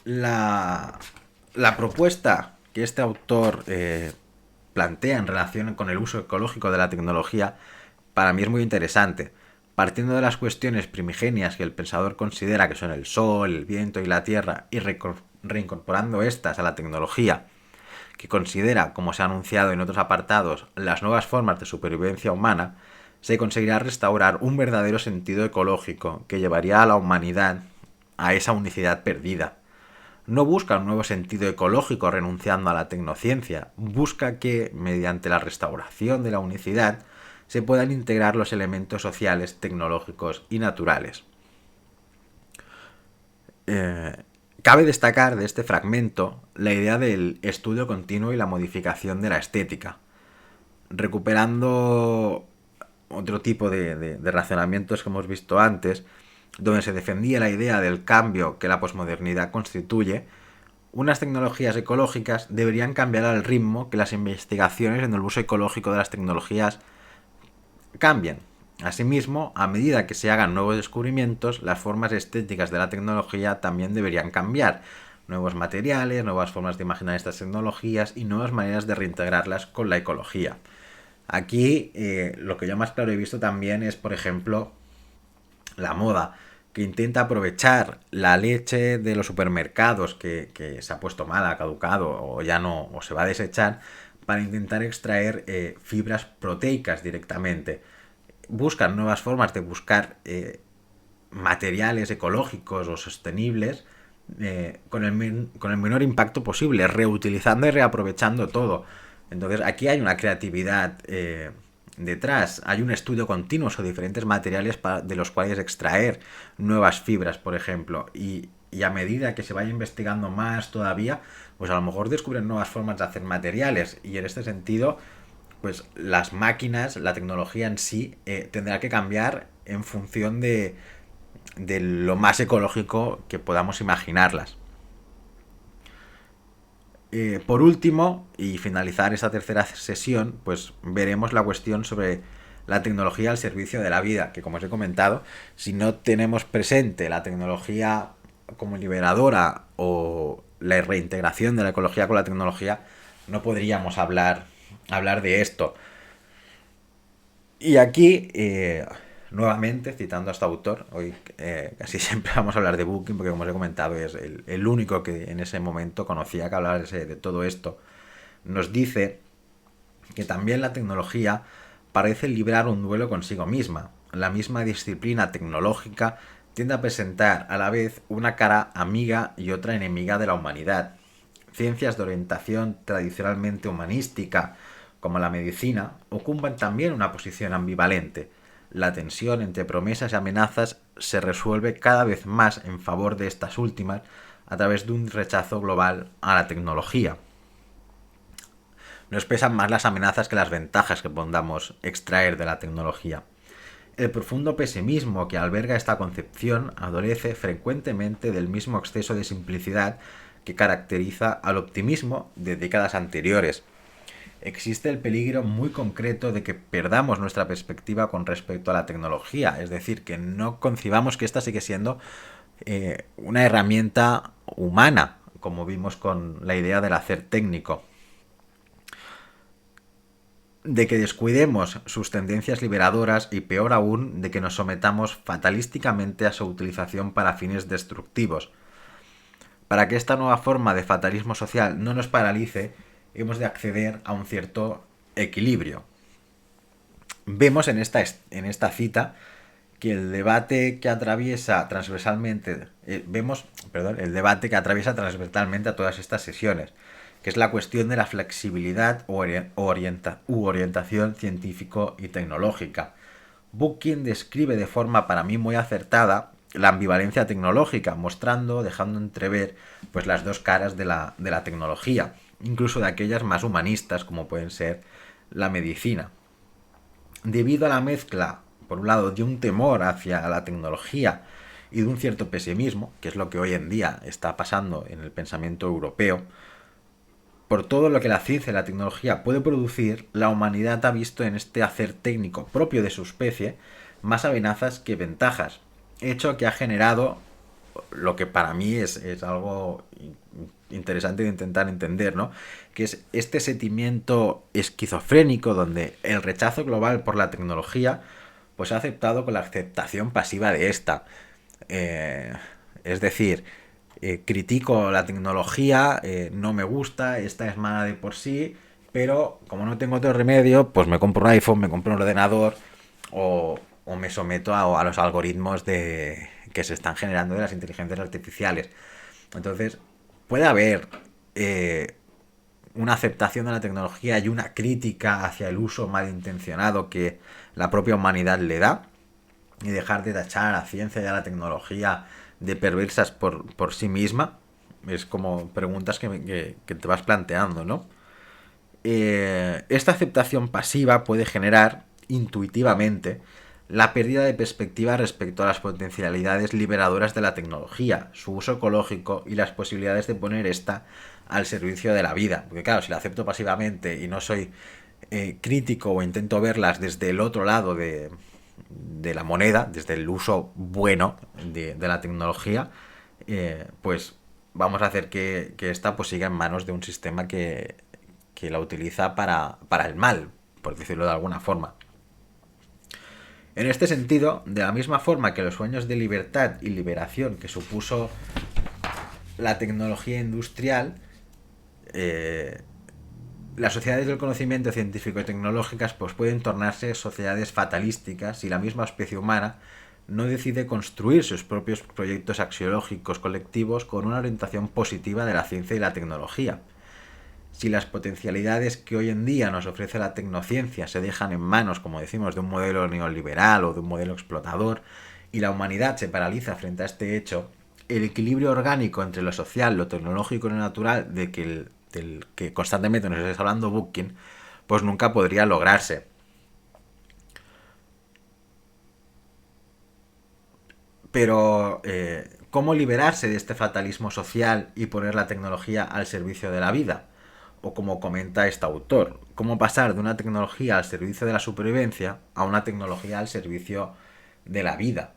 La propuesta que este autor plantea en relación con el uso ecológico de la tecnología, para mí es muy interesante. Partiendo de las cuestiones primigenias que el pensador considera que son el sol, el viento y la tierra, y reincorporando estas a la tecnología, que considera, como se ha anunciado en otros apartados, las nuevas formas de supervivencia humana, se conseguirá restaurar un verdadero sentido ecológico que llevaría a la humanidad a esa unicidad perdida. No busca un nuevo sentido ecológico renunciando a la tecnociencia, busca que, mediante la restauración de la unicidad, se puedan integrar los elementos sociales, tecnológicos y naturales. Cabe destacar de este fragmento la idea del estudio continuo y la modificación de la estética, recuperando otro tipo de razonamientos que hemos visto antes, donde se defendía la idea del cambio que la posmodernidad constituye. Unas tecnologías ecológicas deberían cambiar al ritmo que las investigaciones en el uso ecológico de las tecnologías cambien. Asimismo, a medida que se hagan nuevos descubrimientos, las formas estéticas de la tecnología también deberían cambiar. Nuevos materiales, nuevas formas de imaginar estas tecnologías y nuevas maneras de reintegrarlas con la ecología. Aquí lo que yo más claro he visto también es, por ejemplo, la moda, que intenta aprovechar la leche de los supermercados que se ha puesto mala, ha caducado o ya no, o se va a desechar, para intentar extraer fibras proteicas directamente. Buscan nuevas formas de buscar materiales ecológicos o sostenibles con el menor impacto posible, reutilizando y reaprovechando todo. Entonces aquí hay una creatividad detrás, hay un estudio continuo sobre diferentes materiales de los cuales extraer nuevas fibras, por ejemplo, y a medida que se vaya investigando más todavía, pues a lo mejor descubren nuevas formas de hacer materiales, y en este sentido, pues las máquinas, la tecnología en sí, tendrá que cambiar en función de lo más ecológico que podamos imaginarlas. Por último, y finalizar esta tercera sesión, pues veremos la cuestión sobre la tecnología al servicio de la vida, que como os he comentado, si no tenemos presente la tecnología como liberadora o la reintegración de la ecología con la tecnología, no podríamos hablar de esto. Y aquí, nuevamente, citando a este autor, hoy casi siempre vamos a hablar de Booking, porque como os he comentado es el único que en ese momento conocía que hablarse de todo esto, nos dice que también la tecnología parece librar un duelo consigo misma. La misma disciplina tecnológica tiende a presentar a la vez una cara amiga y otra enemiga de la humanidad. Ciencias de orientación tradicionalmente humanística, como la medicina, ocupan también una posición ambivalente. La tensión entre promesas y amenazas se resuelve cada vez más en favor de estas últimas a través de un rechazo global a la tecnología. Nos pesan más las amenazas que las ventajas que podamos extraer de la tecnología. El profundo pesimismo que alberga esta concepción adolece frecuentemente del mismo exceso de simplicidad que caracteriza al optimismo de décadas anteriores. Existe el peligro muy concreto de que perdamos nuestra perspectiva con respecto a la tecnología, es decir, que no concibamos que esta sigue siendo una herramienta humana, como vimos con la idea del hacer técnico. De que descuidemos sus tendencias liberadoras y, peor aún, de que nos sometamos fatalísticamente a su utilización para fines destructivos. Para que esta nueva forma de fatalismo social no nos paralice, hemos de acceder a un cierto equilibrio. Vemos en esta cita que el debate que atraviesa transversalmente, el debate que atraviesa transversalmente a todas estas sesiones, que es la cuestión de la flexibilidad u orientación científico y tecnológica. Bookchin describe de forma para mí muy acertada la ambivalencia tecnológica, dejando entrever pues las dos caras de la tecnología, incluso de aquellas más humanistas como pueden ser la medicina. Debido a la mezcla, por un lado, de un temor hacia la tecnología y de un cierto pesimismo, que es lo que hoy en día está pasando en el pensamiento europeo, por todo lo que la ciencia y la tecnología puede producir, la humanidad ha visto en este hacer técnico propio de su especie más amenazas que ventajas, hecho que ha generado lo que para mí es algo interesante de intentar entender, ¿no? Que es este sentimiento esquizofrénico donde el rechazo global por la tecnología pues ha aceptado con la aceptación pasiva de esta. Eh, es decir, critico la tecnología, no me gusta, esta es mala de por sí, pero como no tengo otro remedio, pues me compro un iPhone, me compro un ordenador o me someto a los algoritmos que se están generando de las inteligencias artificiales. Entonces, puede haber una aceptación de la tecnología y una crítica hacia el uso malintencionado que la propia humanidad le da, y dejar de tachar a la ciencia y a la tecnología de perversas por sí misma. Es como preguntas que te vas planteando, ¿no? Esta aceptación pasiva puede generar intuitivamente la pérdida de perspectiva respecto a las potencialidades liberadoras de la tecnología, su uso ecológico y las posibilidades de poner esta al servicio de la vida. Porque claro, si la acepto pasivamente y no soy crítico o intento verlas desde el otro lado de la moneda, desde el uso bueno de la tecnología, pues vamos a hacer que esta pues siga en manos de un sistema que la utiliza para el mal, por decirlo de alguna forma. En este sentido, de la misma forma que los sueños de libertad y liberación que supuso la tecnología industrial, las sociedades del conocimiento científico y tecnológicas pues pueden tornarse sociedades fatalísticas si la misma especie humana no decide construir sus propios proyectos axiológicos colectivos con una orientación positiva de la ciencia y la tecnología. Si las potencialidades que hoy en día nos ofrece la tecnociencia se dejan en manos, como decimos, de un modelo neoliberal o de un modelo explotador, y la humanidad se paraliza frente a este hecho, el equilibrio orgánico entre lo social, lo tecnológico y lo natural del que constantemente nos está hablando Bookkin, pues nunca podría lograrse. Pero, ¿cómo liberarse de este fatalismo social y poner la tecnología al servicio de la vida? O como comenta este autor, cómo pasar de una tecnología al servicio de la supervivencia a una tecnología al servicio de la vida.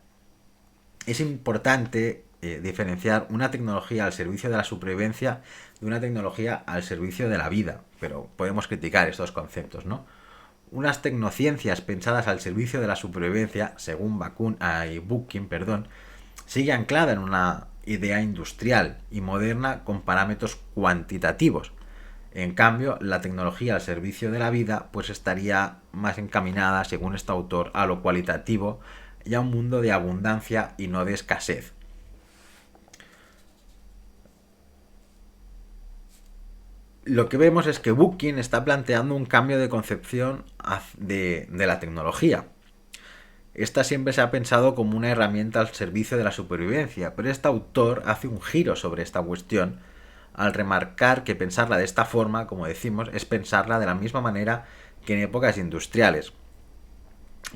Es importante diferenciar una tecnología al servicio de la supervivencia de una tecnología al servicio de la vida, pero podemos criticar estos conceptos, ¿no? Unas tecnociencias pensadas al servicio de la supervivencia, según Bookkin, sigue anclada en una idea industrial y moderna con parámetros cuantitativos. En cambio, la tecnología al servicio de la vida pues estaría más encaminada, según este autor, a lo cualitativo y a un mundo de abundancia y no de escasez. Lo que vemos es que Bookkin está planteando un cambio de concepción de la tecnología. Esta siempre se ha pensado como una herramienta al servicio de la supervivencia, pero este autor hace un giro sobre esta cuestión al remarcar que pensarla de esta forma, como decimos, es pensarla de la misma manera que en épocas industriales.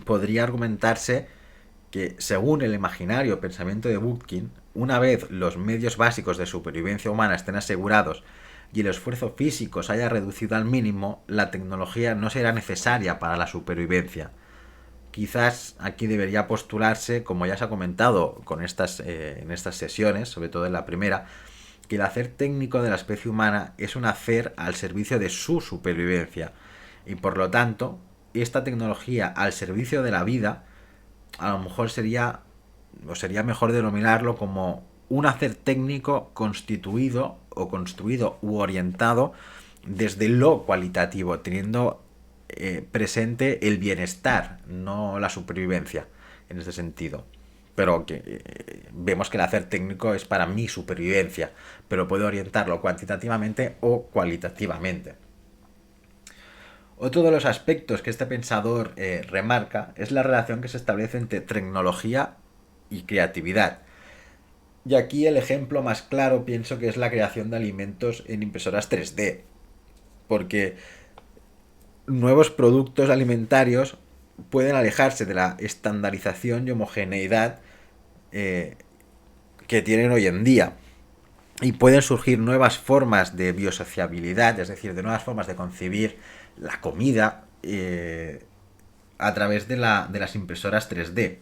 Podría argumentarse que, según el imaginario pensamiento de Bookkin, una vez los medios básicos de supervivencia humana estén asegurados y el esfuerzo físico se haya reducido al mínimo, la tecnología no será necesaria para la supervivencia. Quizás aquí debería postularse, como ya se ha comentado en estas sesiones, sobre todo en la primera, que el hacer técnico de la especie humana es un hacer al servicio de su supervivencia, y por lo tanto, esta tecnología al servicio de la vida, a lo mejor sería mejor denominarlo como un hacer técnico constituido o construido u orientado desde lo cualitativo, teniendo presente el bienestar, no la supervivencia, en este sentido. Pero que vemos que el hacer técnico es para mi supervivencia, pero puedo orientarlo cuantitativamente o cualitativamente. Otro de los aspectos que este pensador remarca es la relación que se establece entre tecnología y creatividad. Y aquí el ejemplo más claro pienso que es la creación de alimentos en impresoras 3D, porque nuevos productos alimentarios pueden alejarse de la estandarización y homogeneidad que tienen hoy en día. Y pueden surgir nuevas formas de biosociabilidad, es decir, de nuevas formas de concebir la comida a través de las impresoras 3D.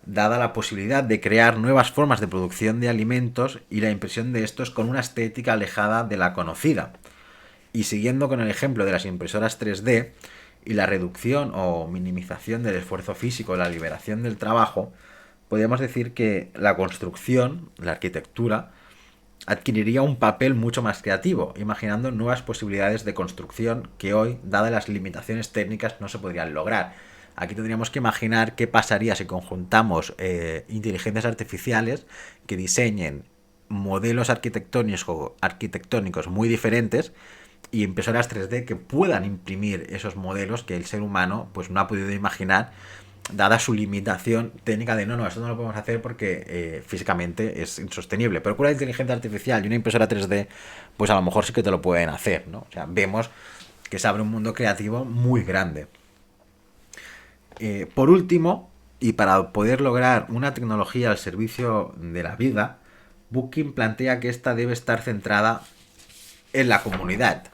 dada la posibilidad de crear nuevas formas de producción de alimentos y la impresión de estos con una estética alejada de la conocida. Y siguiendo con el ejemplo de las impresoras 3D y la reducción o minimización del esfuerzo físico, la liberación del trabajo, podríamos decir que la construcción, la arquitectura, adquiriría un papel mucho más creativo, imaginando nuevas posibilidades de construcción que hoy, dadas las limitaciones técnicas, no se podrían lograr. Aquí tendríamos que imaginar qué pasaría si conjuntamos inteligencias artificiales que diseñen modelos arquitectónicos muy diferentes y impresoras 3D que puedan imprimir esos modelos que el ser humano pues no ha podido imaginar, dada su limitación técnica de no, esto no lo podemos hacer porque físicamente es insostenible. Pero con una inteligencia artificial y una impresora 3D, pues a lo mejor sí que te lo pueden hacer, ¿no? O sea, vemos que se abre un mundo creativo muy grande. Por último, y para poder lograr una tecnología al servicio de la vida, Booking plantea que esta debe estar centrada en la comunidad.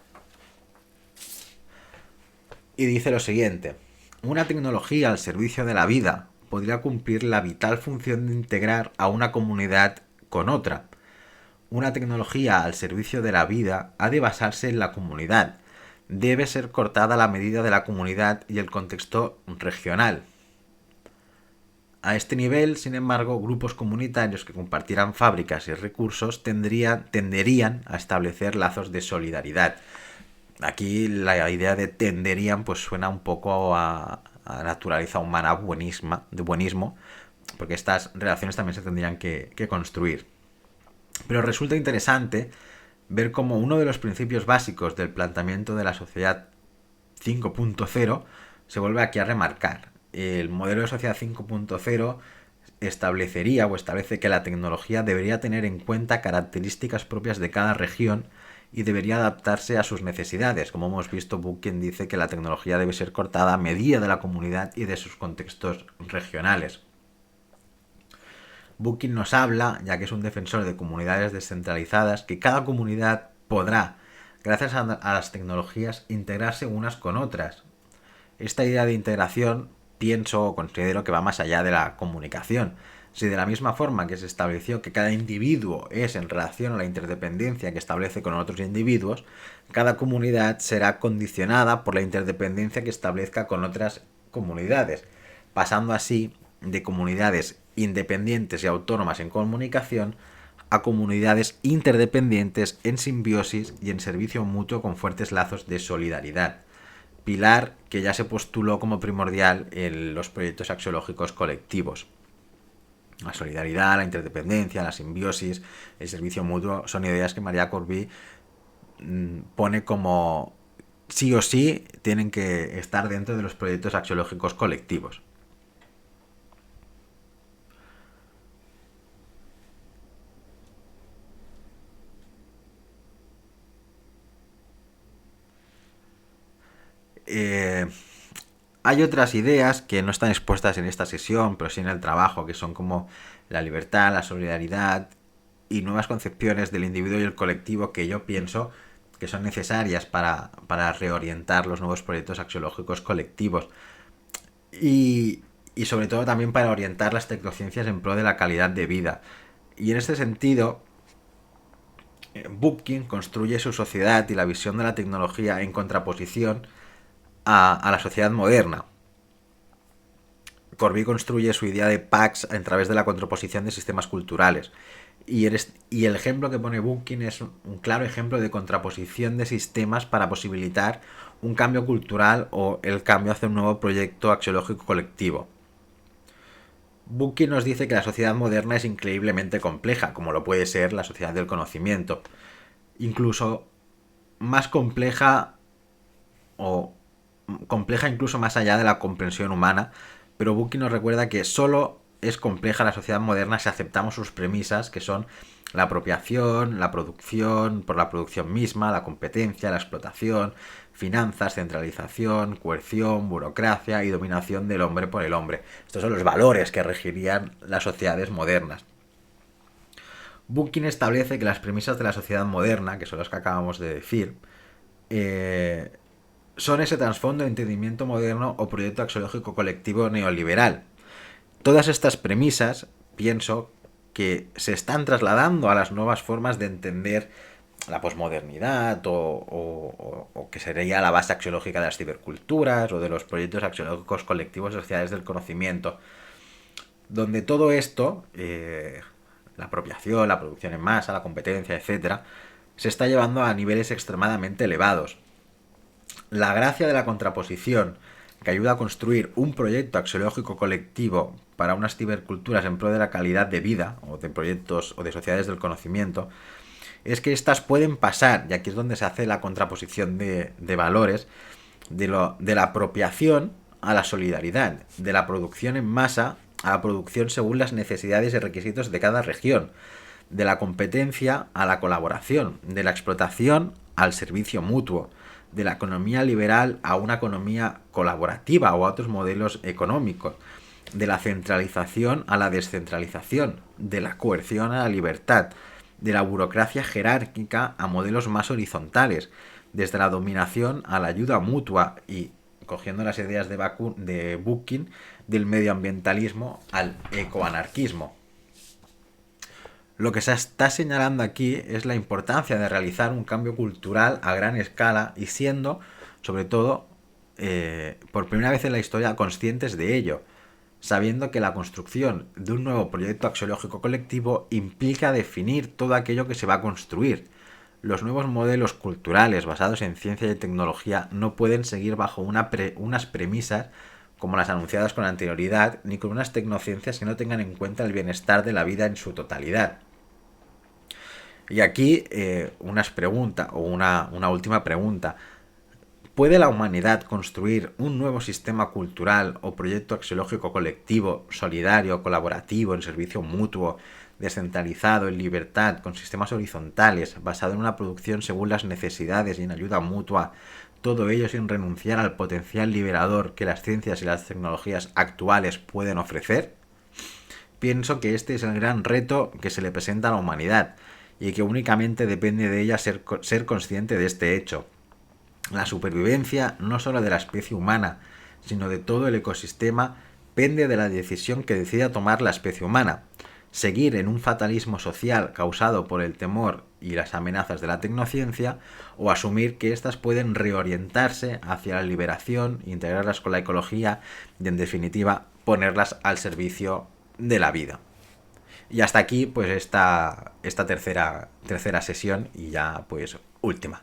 Y dice lo siguiente: una tecnología al servicio de la vida podría cumplir la vital función de integrar a una comunidad con otra. Una tecnología al servicio de la vida ha de basarse en la comunidad. Debe ser cortada a la medida de la comunidad y el contexto regional. A este nivel, sin embargo, grupos comunitarios que compartieran fábricas y recursos tenderían a establecer lazos de solidaridad. Aquí la idea de tenderían pues suena un poco a naturaleza humana de buenismo, porque estas relaciones también se tendrían que construir. Pero resulta interesante ver cómo uno de los principios básicos del planteamiento de la sociedad 5.0 se vuelve aquí a remarcar. El modelo de sociedad 5.0 establecería o establece que la tecnología debería tener en cuenta características propias de cada región y debería adaptarse a sus necesidades. Como hemos visto, Booking dice que la tecnología debe ser cortada a medida de la comunidad y de sus contextos regionales. Booking nos habla, ya que es un defensor de comunidades descentralizadas, que cada comunidad podrá, gracias a las tecnologías, integrarse unas con otras. Esta idea de integración pienso o considero que va más allá de la comunicación. Si de la misma forma que se estableció que cada individuo es en relación a la interdependencia que establece con otros individuos, cada comunidad será condicionada por la interdependencia que establezca con otras comunidades, pasando así de comunidades independientes y autónomas en comunicación a comunidades interdependientes en simbiosis y en servicio mutuo con fuertes lazos de solidaridad. Pilar que ya se postuló como primordial en los proyectos axiológicos colectivos. La solidaridad, la interdependencia, la simbiosis, el servicio mutuo son ideas que María Corbí pone como sí o sí tienen que estar dentro de los proyectos axiológicos colectivos. Eh, Hay otras ideas que no están expuestas en esta sesión, pero sí en el trabajo, que son como la libertad, la solidaridad y nuevas concepciones del individuo y el colectivo que yo pienso que son necesarias para reorientar los nuevos proyectos axiológicos colectivos y sobre todo también para orientar las tecnociencias en pro de la calidad de vida. Y en este sentido, Bookkin construye su sociedad y la visión de la tecnología en contraposición a la sociedad moderna. Corbí construye su idea de Pax a través de la contraposición de sistemas culturales. Y el ejemplo que pone Bookkin es un claro ejemplo de contraposición de sistemas para posibilitar un cambio cultural o el cambio hacia un nuevo proyecto axiológico colectivo. Bookkin nos dice que la sociedad moderna es increíblemente compleja, como lo puede ser la sociedad del conocimiento. Incluso más compleja o compleja incluso más allá de la comprensión humana, pero Bookkin nos recuerda que solo es compleja la sociedad moderna si aceptamos sus premisas, que son la apropiación, la producción por la producción misma, la competencia, la explotación, finanzas, centralización, coerción, burocracia y dominación del hombre por el hombre. Estos son los valores que regirían las sociedades modernas. Bookkin establece que las premisas de la sociedad moderna, que son las que acabamos de decir, son ese trasfondo de entendimiento moderno o proyecto axiológico colectivo neoliberal. Todas estas premisas, pienso que se están trasladando a las nuevas formas de entender la posmodernidad o que sería la base axiológica de las ciberculturas o de los proyectos axiológicos colectivos sociales del conocimiento, donde todo esto, la apropiación, la producción en masa, la competencia, etcétera, se está llevando a niveles extremadamente elevados. La gracia de la contraposición, que ayuda a construir un proyecto axiológico colectivo para unas ciberculturas en pro de la calidad de vida, o de proyectos o de sociedades del conocimiento, es que éstas pueden pasar, y aquí es donde se hace la contraposición de valores, de la apropiación a la solidaridad, de la producción en masa a la producción según las necesidades y requisitos de cada región, de la competencia a la colaboración, de la explotación al servicio mutuo, de la economía liberal a una economía colaborativa o a otros modelos económicos, de la centralización a la descentralización, de la coerción a la libertad, de la burocracia jerárquica a modelos más horizontales, desde la dominación a la ayuda mutua y, cogiendo las ideas de Bookchin, del medioambientalismo al ecoanarquismo. Lo que se está señalando aquí es la importancia de realizar un cambio cultural a gran escala y siendo, sobre todo, por primera vez en la historia, conscientes de ello, sabiendo que la construcción de un nuevo proyecto axiológico colectivo implica definir todo aquello que se va a construir. Los nuevos modelos culturales basados en ciencia y tecnología no pueden seguir bajo unas premisas como las anunciadas con anterioridad, ni con unas tecnociencias que no tengan en cuenta el bienestar de la vida en su totalidad. Y aquí una última pregunta. ¿Puede la humanidad construir un nuevo sistema cultural o proyecto axiológico colectivo, solidario, colaborativo, en servicio mutuo, descentralizado, en libertad, con sistemas horizontales, basado en una producción según las necesidades y en ayuda mutua, todo ello sin renunciar al potencial liberador que las ciencias y las tecnologías actuales pueden ofrecer? Pienso que este es el gran reto que se le presenta a la humanidad y que únicamente depende de ella ser consciente de este hecho. La supervivencia, no solo de la especie humana, sino de todo el ecosistema, pende de la decisión que decida tomar la especie humana. Seguir en un fatalismo social causado por el temor y las amenazas de la tecnociencia, o asumir que éstas pueden reorientarse hacia la liberación, integrarlas con la ecología y, en definitiva, ponerlas al servicio de la vida. Y hasta aquí, pues, esta tercera sesión y ya, pues, última.